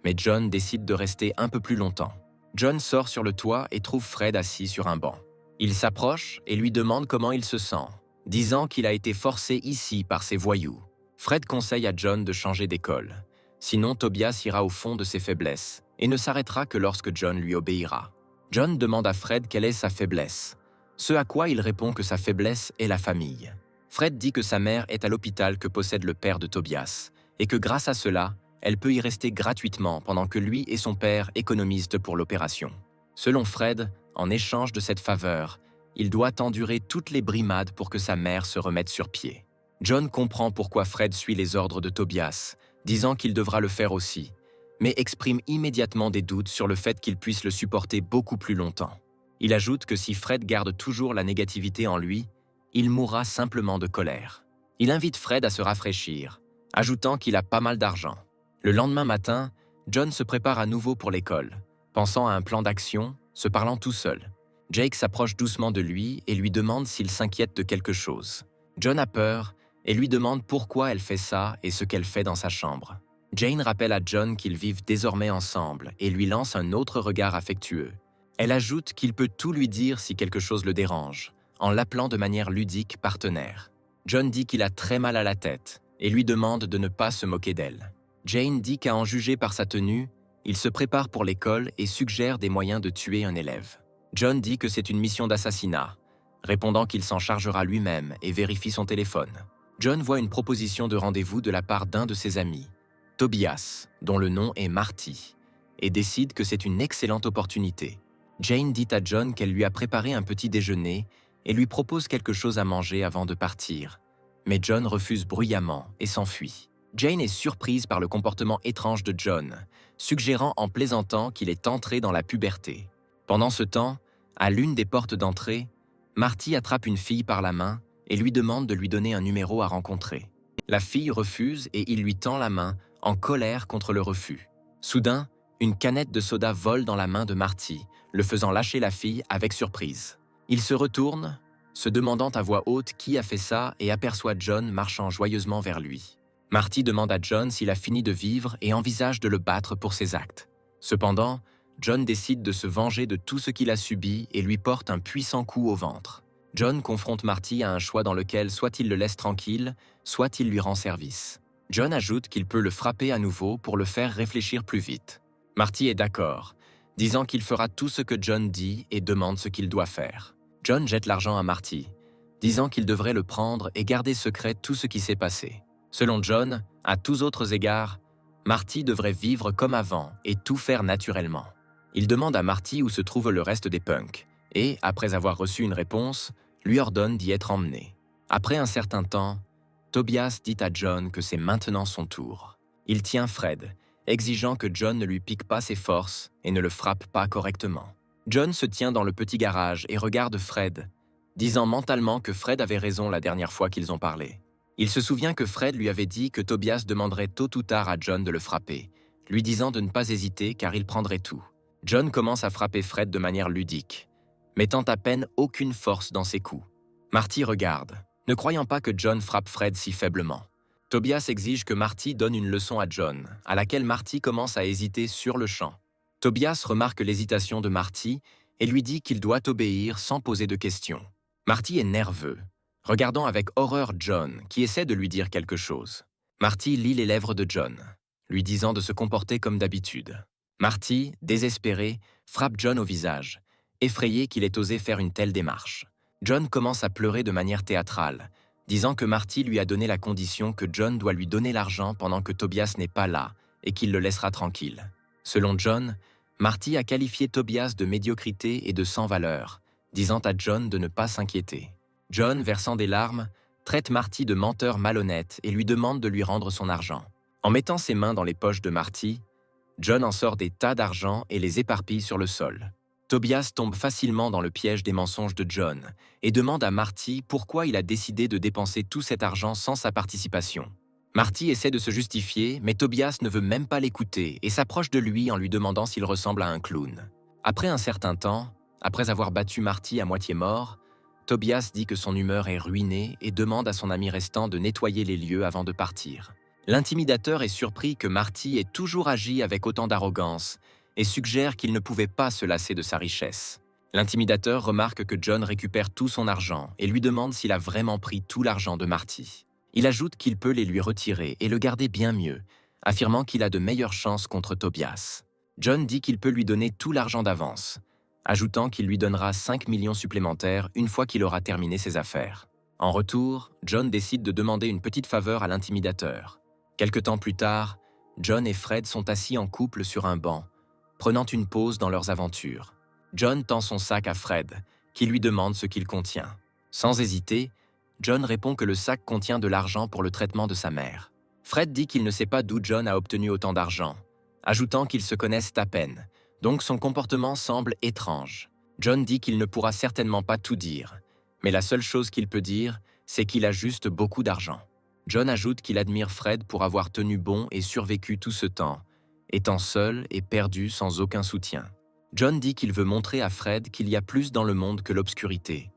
Mais John décide de rester un peu plus longtemps. John sort sur le toit et trouve Fred assis sur un banc. Il s'approche et lui demande comment il se sent, disant qu'il a été forcé ici par ces voyous. Fred conseille à John de changer d'école. Sinon, Tobias ira au fond de ses faiblesses et ne s'arrêtera que lorsque John lui obéira. John demande à Fred quelle est sa faiblesse, ce à quoi il répond que sa faiblesse est la famille. Fred dit que sa mère est à l'hôpital que possède le père de Tobias et que grâce à cela, elle peut y rester gratuitement pendant que lui et son père économisent pour l'opération. Selon Fred, en échange de cette faveur, il doit endurer toutes les brimades pour que sa mère se remette sur pied. John comprend pourquoi Fred suit les ordres de Tobias, disant qu'il devra le faire aussi, mais exprime immédiatement des doutes sur le fait qu'il puisse le supporter beaucoup plus longtemps. Il ajoute que si Fred garde toujours la négativité en lui, il mourra simplement de colère. Il invite Fred à se rafraîchir, ajoutant qu'il a pas mal d'argent. Le lendemain matin, John se prépare à nouveau pour l'école, pensant à un plan d'action, se parlant tout seul. Jake s'approche doucement de lui et lui demande s'il s'inquiète de quelque chose. John a peur et lui demande pourquoi elle fait ça et ce qu'elle fait dans sa chambre. Jane rappelle à John qu'ils vivent désormais ensemble et lui lance un autre regard affectueux. Elle ajoute qu'il peut tout lui dire si quelque chose le dérange, en l'appelant de manière ludique partenaire. John dit qu'il a très mal à la tête et lui demande de ne pas se moquer d'elle. Jane dit qu'à en juger par sa tenue, il se prépare pour l'école et suggère des moyens de tuer un élève. John dit que c'est une mission d'assassinat, répondant qu'il s'en chargera lui-même et vérifie son téléphone. John voit une proposition de rendez-vous de la part d'un de ses amis, Tobias, dont le nom est Marty, et décide que c'est une excellente opportunité. Jane dit à John qu'elle lui a préparé un petit déjeuner et lui propose quelque chose à manger avant de partir. Mais John refuse bruyamment et s'enfuit. Jane est surprise par le comportement étrange de John, suggérant en plaisantant qu'il est entré dans la puberté. Pendant ce temps, à l'une des portes d'entrée, Marty attrape une fille par la main et lui demande de lui donner un numéro à rencontrer. La fille refuse et il lui tend la main, en colère contre le refus. Soudain, une canette de soda vole dans la main de Marty, le faisant lâcher la fille avec surprise. Il se retourne, se demandant à voix haute qui a fait ça et aperçoit John marchant joyeusement vers lui. Marty demande à John s'il a fini de vivre et envisage de le battre pour ses actes. Cependant, John décide de se venger de tout ce qu'il a subi et lui porte un puissant coup au ventre. John confronte Marty à un choix dans lequel soit il le laisse tranquille, soit il lui rend service. John ajoute qu'il peut le frapper à nouveau pour le faire réfléchir plus vite. Marty est d'accord, disant qu'il fera tout ce que John dit et demande ce qu'il doit faire. John jette l'argent à Marty, disant qu'il devrait le prendre et garder secret tout ce qui s'est passé. Selon John, à tous autres égards, Marty devrait vivre comme avant et tout faire naturellement. Il demande à Marty où se trouve le reste des punks et, après avoir reçu une réponse, lui ordonne d'y être emmené. Après un certain temps, Tobias dit à John que c'est maintenant son tour. Il tient Fred, exigeant que John ne lui pique pas ses forces et ne le frappe pas correctement. John se tient dans le petit garage et regarde Fred, disant mentalement que Fred avait raison la dernière fois qu'ils ont parlé. Il se souvient que Fred lui avait dit que Tobias demanderait tôt ou tard à John de le frapper, lui disant de ne pas hésiter car il prendrait tout. John commence à frapper Fred de manière ludique, mettant à peine aucune force dans ses coups. Marty regarde, ne croyant pas que John frappe Fred si faiblement. Tobias exige que Marty donne une leçon à John, à laquelle Marty commence à hésiter sur le champ. Tobias remarque l'hésitation de Marty et lui dit qu'il doit obéir sans poser de questions. Marty est nerveux, regardant avec horreur John, qui essaie de lui dire quelque chose. Marty lit les lèvres de John, lui disant de se comporter comme d'habitude. Marty, désespéré, frappe John au visage, effrayé qu'il ait osé faire une telle démarche. John commence à pleurer de manière théâtrale, disant que Marty lui a donné la condition que John doit lui donner l'argent pendant que Tobias n'est pas là et qu'il le laissera tranquille. Selon John, Marty a qualifié Tobias de médiocrité et de sans valeur, disant à John de ne pas s'inquiéter. John, versant des larmes, traite Marty de menteur malhonnête et lui demande de lui rendre son argent. En mettant ses mains dans les poches de Marty, John en sort des tas d'argent et les éparpille sur le sol. Tobias tombe facilement dans le piège des mensonges de John et demande à Marty pourquoi il a décidé de dépenser tout cet argent sans sa participation. Marty essaie de se justifier, mais Tobias ne veut même pas l'écouter et s'approche de lui en lui demandant s'il ressemble à un clown. Après un certain temps, après avoir battu Marty à moitié mort, Tobias dit que son humeur est ruinée et demande à son ami restant de nettoyer les lieux avant de partir. L'intimidateur est surpris que Marty ait toujours agi avec autant d'arrogance et suggère qu'il ne pouvait pas se lasser de sa richesse. L'intimidateur remarque que John récupère tout son argent et lui demande s'il a vraiment pris tout l'argent de Marty. Il ajoute qu'il peut les lui retirer et le garder bien mieux, affirmant qu'il a de meilleures chances contre Tobias. John dit qu'il peut lui donner tout l'argent d'avance, ajoutant qu'il lui donnera 5 millions supplémentaires une fois qu'il aura terminé ses affaires. En retour, John décide de demander une petite faveur à l'intimidateur. Quelque temps plus tard, John et Fred sont assis en couple sur un banc, prenant une pause dans leurs aventures. John tend son sac à Fred, qui lui demande ce qu'il contient. Sans hésiter, John répond que le sac contient de l'argent pour le traitement de sa mère. Fred dit qu'il ne sait pas d'où John a obtenu autant d'argent, ajoutant qu'ils se connaissent à peine, donc son comportement semble étrange. John dit qu'il ne pourra certainement pas tout dire, mais la seule chose qu'il peut dire, c'est qu'il a juste beaucoup d'argent. John ajoute qu'il admire Fred pour avoir tenu bon et survécu tout ce temps, étant seul et perdu sans aucun soutien. John dit qu'il veut montrer à Fred qu'il y a plus dans le monde que l'obscurité,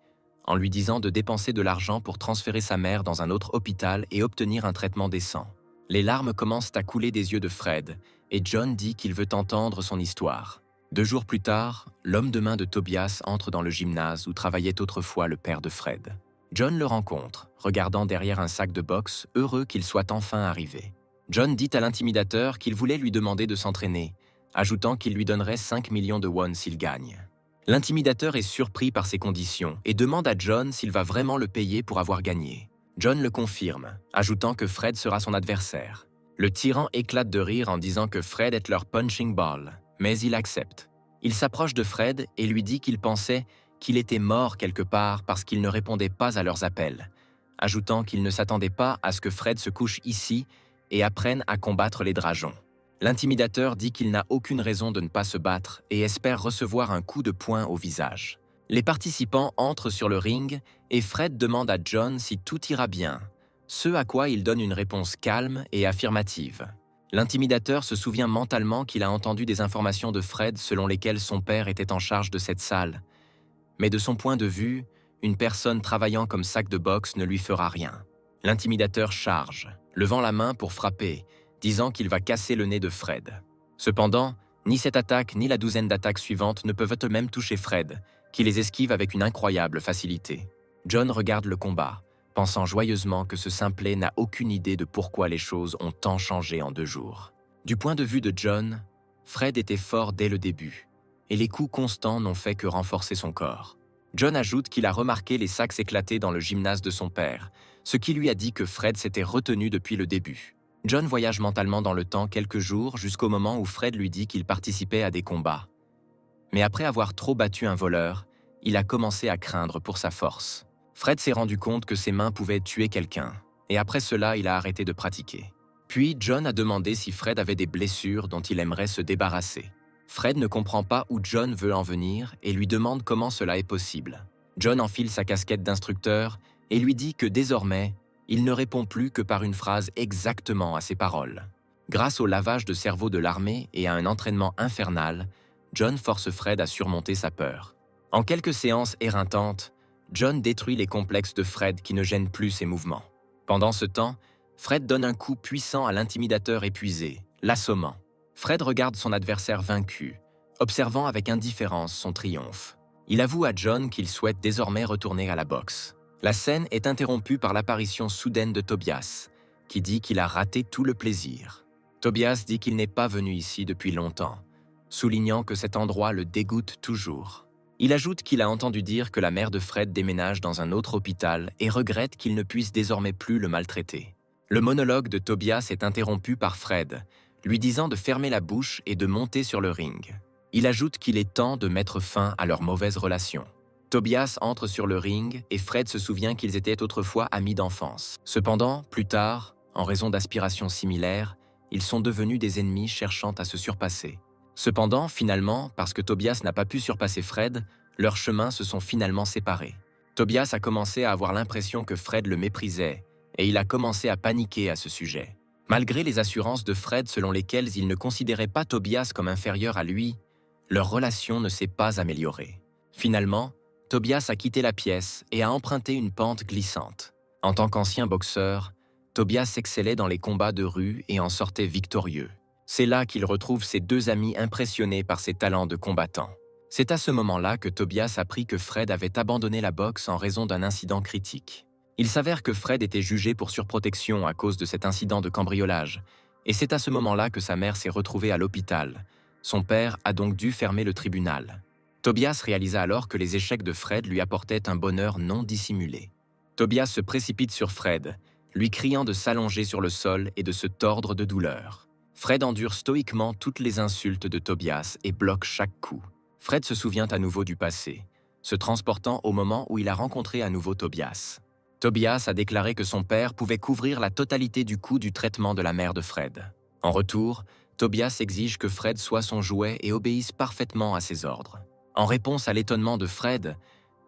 en lui disant de dépenser de l'argent pour transférer sa mère dans un autre hôpital et obtenir un traitement décent. Les larmes commencent à couler des yeux de Fred, et John dit qu'il veut entendre son histoire. 2 jours plus tard, l'homme de main de Tobias entre dans le gymnase où travaillait autrefois le père de Fred. John le rencontre, regardant derrière un sac de boxe, heureux qu'il soit enfin arrivé. John dit à l'intimidateur qu'il voulait lui demander de s'entraîner, ajoutant qu'il lui donnerait 5 millions de won s'il gagne. L'intimidateur est surpris par ces conditions et demande à John s'il va vraiment le payer pour avoir gagné. John le confirme, ajoutant que Fred sera son adversaire. Le tyran éclate de rire en disant que Fred est leur punching ball, mais il accepte. Il s'approche de Fred et lui dit qu'il pensait qu'il était mort quelque part parce qu'il ne répondait pas à leurs appels, ajoutant qu'il ne s'attendait pas à ce que Fred se couche ici et apprenne à combattre les dragons. L'intimidateur dit qu'il n'a aucune raison de ne pas se battre et espère recevoir un coup de poing au visage. Les participants entrent sur le ring et Fred demande à John si tout ira bien, ce à quoi il donne une réponse calme et affirmative. L'intimidateur se souvient mentalement qu'il a entendu des informations de Fred selon lesquelles son père était en charge de cette salle. Mais de son point de vue, une personne travaillant comme sac de boxe ne lui fera rien. L'intimidateur charge, levant la main pour frapper, disant qu'il va casser le nez de Fred. Cependant, ni cette attaque ni la douzaine d'attaques suivantes ne peuvent eux-mêmes toucher Fred, qui les esquive avec une incroyable facilité. John regarde le combat, pensant joyeusement que ce simplet n'a aucune idée de pourquoi les choses ont tant changé en 2 jours. Du point de vue de John, Fred était fort dès le début, et les coups constants n'ont fait que renforcer son corps. John ajoute qu'il a remarqué les sacs éclatés dans le gymnase de son père, ce qui lui a dit que Fred s'était retenu depuis le début. John voyage mentalement dans le temps quelques jours jusqu'au moment où Fred lui dit qu'il participait à des combats. Mais après avoir trop battu un voleur, il a commencé à craindre pour sa force. Fred s'est rendu compte que ses mains pouvaient tuer quelqu'un, et après cela, il a arrêté de pratiquer. Puis John a demandé si Fred avait des blessures dont il aimerait se débarrasser. Fred ne comprend pas où John veut en venir et lui demande comment cela est possible. John enfile sa casquette d'instructeur et lui dit que désormais, il ne répond plus que par une phrase exactement à ses paroles. Grâce au lavage de cerveau de l'armée et à un entraînement infernal, John force Fred à surmonter sa peur. En quelques séances éreintantes, John détruit les complexes de Fred qui ne gênent plus ses mouvements. Pendant ce temps, Fred donne un coup puissant à l'intimidateur épuisé, l'assommant. Fred regarde son adversaire vaincu, observant avec indifférence son triomphe. Il avoue à John qu'il souhaite désormais retourner à la boxe. La scène est interrompue par l'apparition soudaine de Tobias, qui dit qu'il a raté tout le plaisir. Tobias dit qu'il n'est pas venu ici depuis longtemps, soulignant que cet endroit le dégoûte toujours. Il ajoute qu'il a entendu dire que la mère de Fred déménage dans un autre hôpital et regrette qu'il ne puisse désormais plus le maltraiter. Le monologue de Tobias est interrompu par Fred, lui disant de fermer la bouche et de monter sur le ring. Il ajoute qu'il est temps de mettre fin à leur mauvaise relation. Tobias entre sur le ring et Fred se souvient qu'ils étaient autrefois amis d'enfance. Cependant, plus tard, en raison d'aspirations similaires, ils sont devenus des ennemis cherchant à se surpasser. Cependant, finalement, parce que Tobias n'a pas pu surpasser Fred, leurs chemins se sont finalement séparés. Tobias a commencé à avoir l'impression que Fred le méprisait et il a commencé à paniquer à ce sujet. Malgré les assurances de Fred selon lesquelles il ne considérait pas Tobias comme inférieur à lui, leur relation ne s'est pas améliorée. Finalement, Tobias a quitté la pièce et a emprunté une pente glissante. En tant qu'ancien boxeur, Tobias excellait dans les combats de rue et en sortait victorieux. C'est là qu'il retrouve ses 2 amis impressionnés par ses talents de combattant. C'est à ce moment-là que Tobias apprit que Fred avait abandonné la boxe en raison d'un incident critique. Il s'avère que Fred était jugé pour surprotection à cause de cet incident de cambriolage, et c'est à ce moment-là que sa mère s'est retrouvée à l'hôpital. Son père a donc dû fermer le tribunal. Tobias réalisa alors que les échecs de Fred lui apportaient un bonheur non dissimulé. Tobias se précipite sur Fred, lui criant de s'allonger sur le sol et de se tordre de douleur. Fred endure stoïquement toutes les insultes de Tobias et bloque chaque coup. Fred se souvient à nouveau du passé, se transportant au moment où il a rencontré à nouveau Tobias. Tobias a déclaré que son père pouvait couvrir la totalité du coût du traitement de la mère de Fred. En retour, Tobias exige que Fred soit son jouet et obéisse parfaitement à ses ordres. En réponse à l'étonnement de Fred,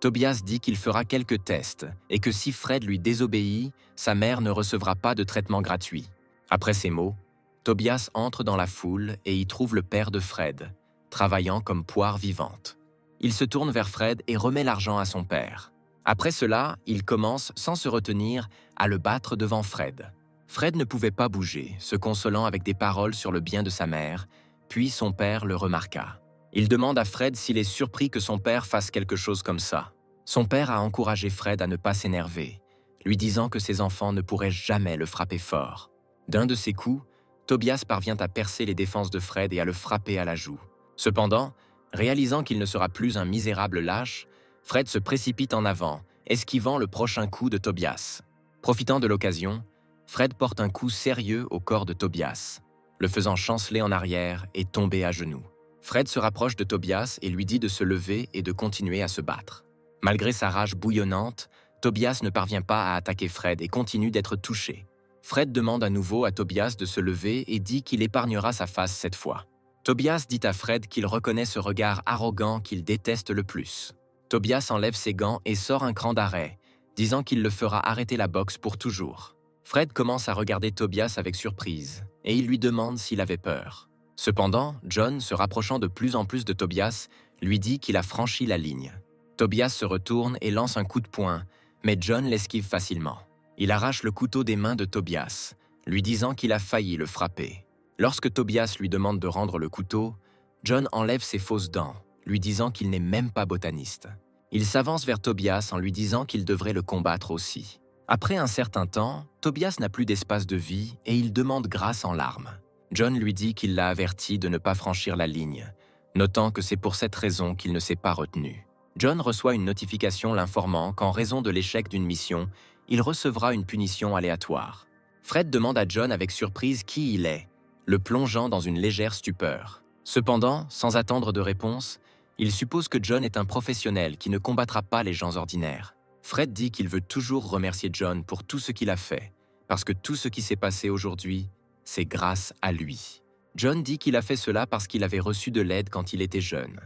Tobias dit qu'il fera quelques tests et que si Fred lui désobéit, sa mère ne recevra pas de traitement gratuit. Après ces mots, Tobias entre dans la foule et y trouve le père de Fred, travaillant comme poire vivante. Il se tourne vers Fred et remet l'argent à son père. Après cela, il commence, sans se retenir, à le battre devant Fred. Fred ne pouvait pas bouger, se consolant avec des paroles sur le bien de sa mère, puis son père le remarqua. Il demande à Fred s'il est surpris que son père fasse quelque chose comme ça. Son père a encouragé Fred à ne pas s'énerver, lui disant que ses enfants ne pourraient jamais le frapper fort. D'un de ses coups, Tobias parvient à percer les défenses de Fred et à le frapper à la joue. Cependant, réalisant qu'il ne sera plus un misérable lâche, Fred se précipite en avant, esquivant le prochain coup de Tobias. Profitant de l'occasion, Fred porte un coup sérieux au corps de Tobias, le faisant chanceler en arrière et tomber à genoux. Fred se rapproche de Tobias et lui dit de se lever et de continuer à se battre. Malgré sa rage bouillonnante, Tobias ne parvient pas à attaquer Fred et continue d'être touché. Fred demande à nouveau à Tobias de se lever et dit qu'il épargnera sa face cette fois. Tobias dit à Fred qu'il reconnaît ce regard arrogant qu'il déteste le plus. Tobias enlève ses gants et sort un cran d'arrêt, disant qu'il le fera arrêter la boxe pour toujours. Fred commence à regarder Tobias avec surprise et il lui demande s'il avait peur. Cependant, John, se rapprochant de plus en plus de Tobias, lui dit qu'il a franchi la ligne. Tobias se retourne et lance un coup de poing, mais John l'esquive facilement. Il arrache le couteau des mains de Tobias, lui disant qu'il a failli le frapper. Lorsque Tobias lui demande de rendre le couteau, John enlève ses fausses dents, lui disant qu'il n'est même pas botaniste. Il s'avance vers Tobias en lui disant qu'il devrait le combattre aussi. Après un certain temps, Tobias n'a plus d'espace de vie et il demande grâce en larmes. John lui dit qu'il l'a averti de ne pas franchir la ligne, notant que c'est pour cette raison qu'il ne s'est pas retenu. John reçoit une notification l'informant qu'en raison de l'échec d'une mission, il recevra une punition aléatoire. Fred demande à John avec surprise qui il est, le plongeant dans une légère stupeur. Cependant, sans attendre de réponse, il suppose que John est un professionnel qui ne combattra pas les gens ordinaires. Fred dit qu'il veut toujours remercier John pour tout ce qu'il a fait, parce que tout ce qui s'est passé aujourd'hui, c'est grâce à lui. John dit qu'il a fait cela parce qu'il avait reçu de l'aide quand il était jeune,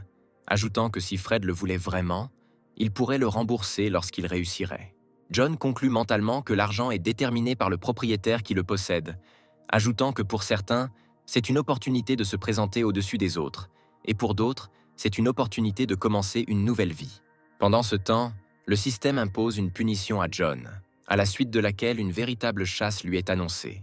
ajoutant que si Fred le voulait vraiment, il pourrait le rembourser lorsqu'il réussirait. John conclut mentalement que l'argent est déterminé par le propriétaire qui le possède, ajoutant que pour certains, c'est une opportunité de se présenter au-dessus des autres, et pour d'autres, c'est une opportunité de commencer une nouvelle vie. Pendant ce temps, le système impose une punition à John, à la suite de laquelle une véritable chasse lui est annoncée.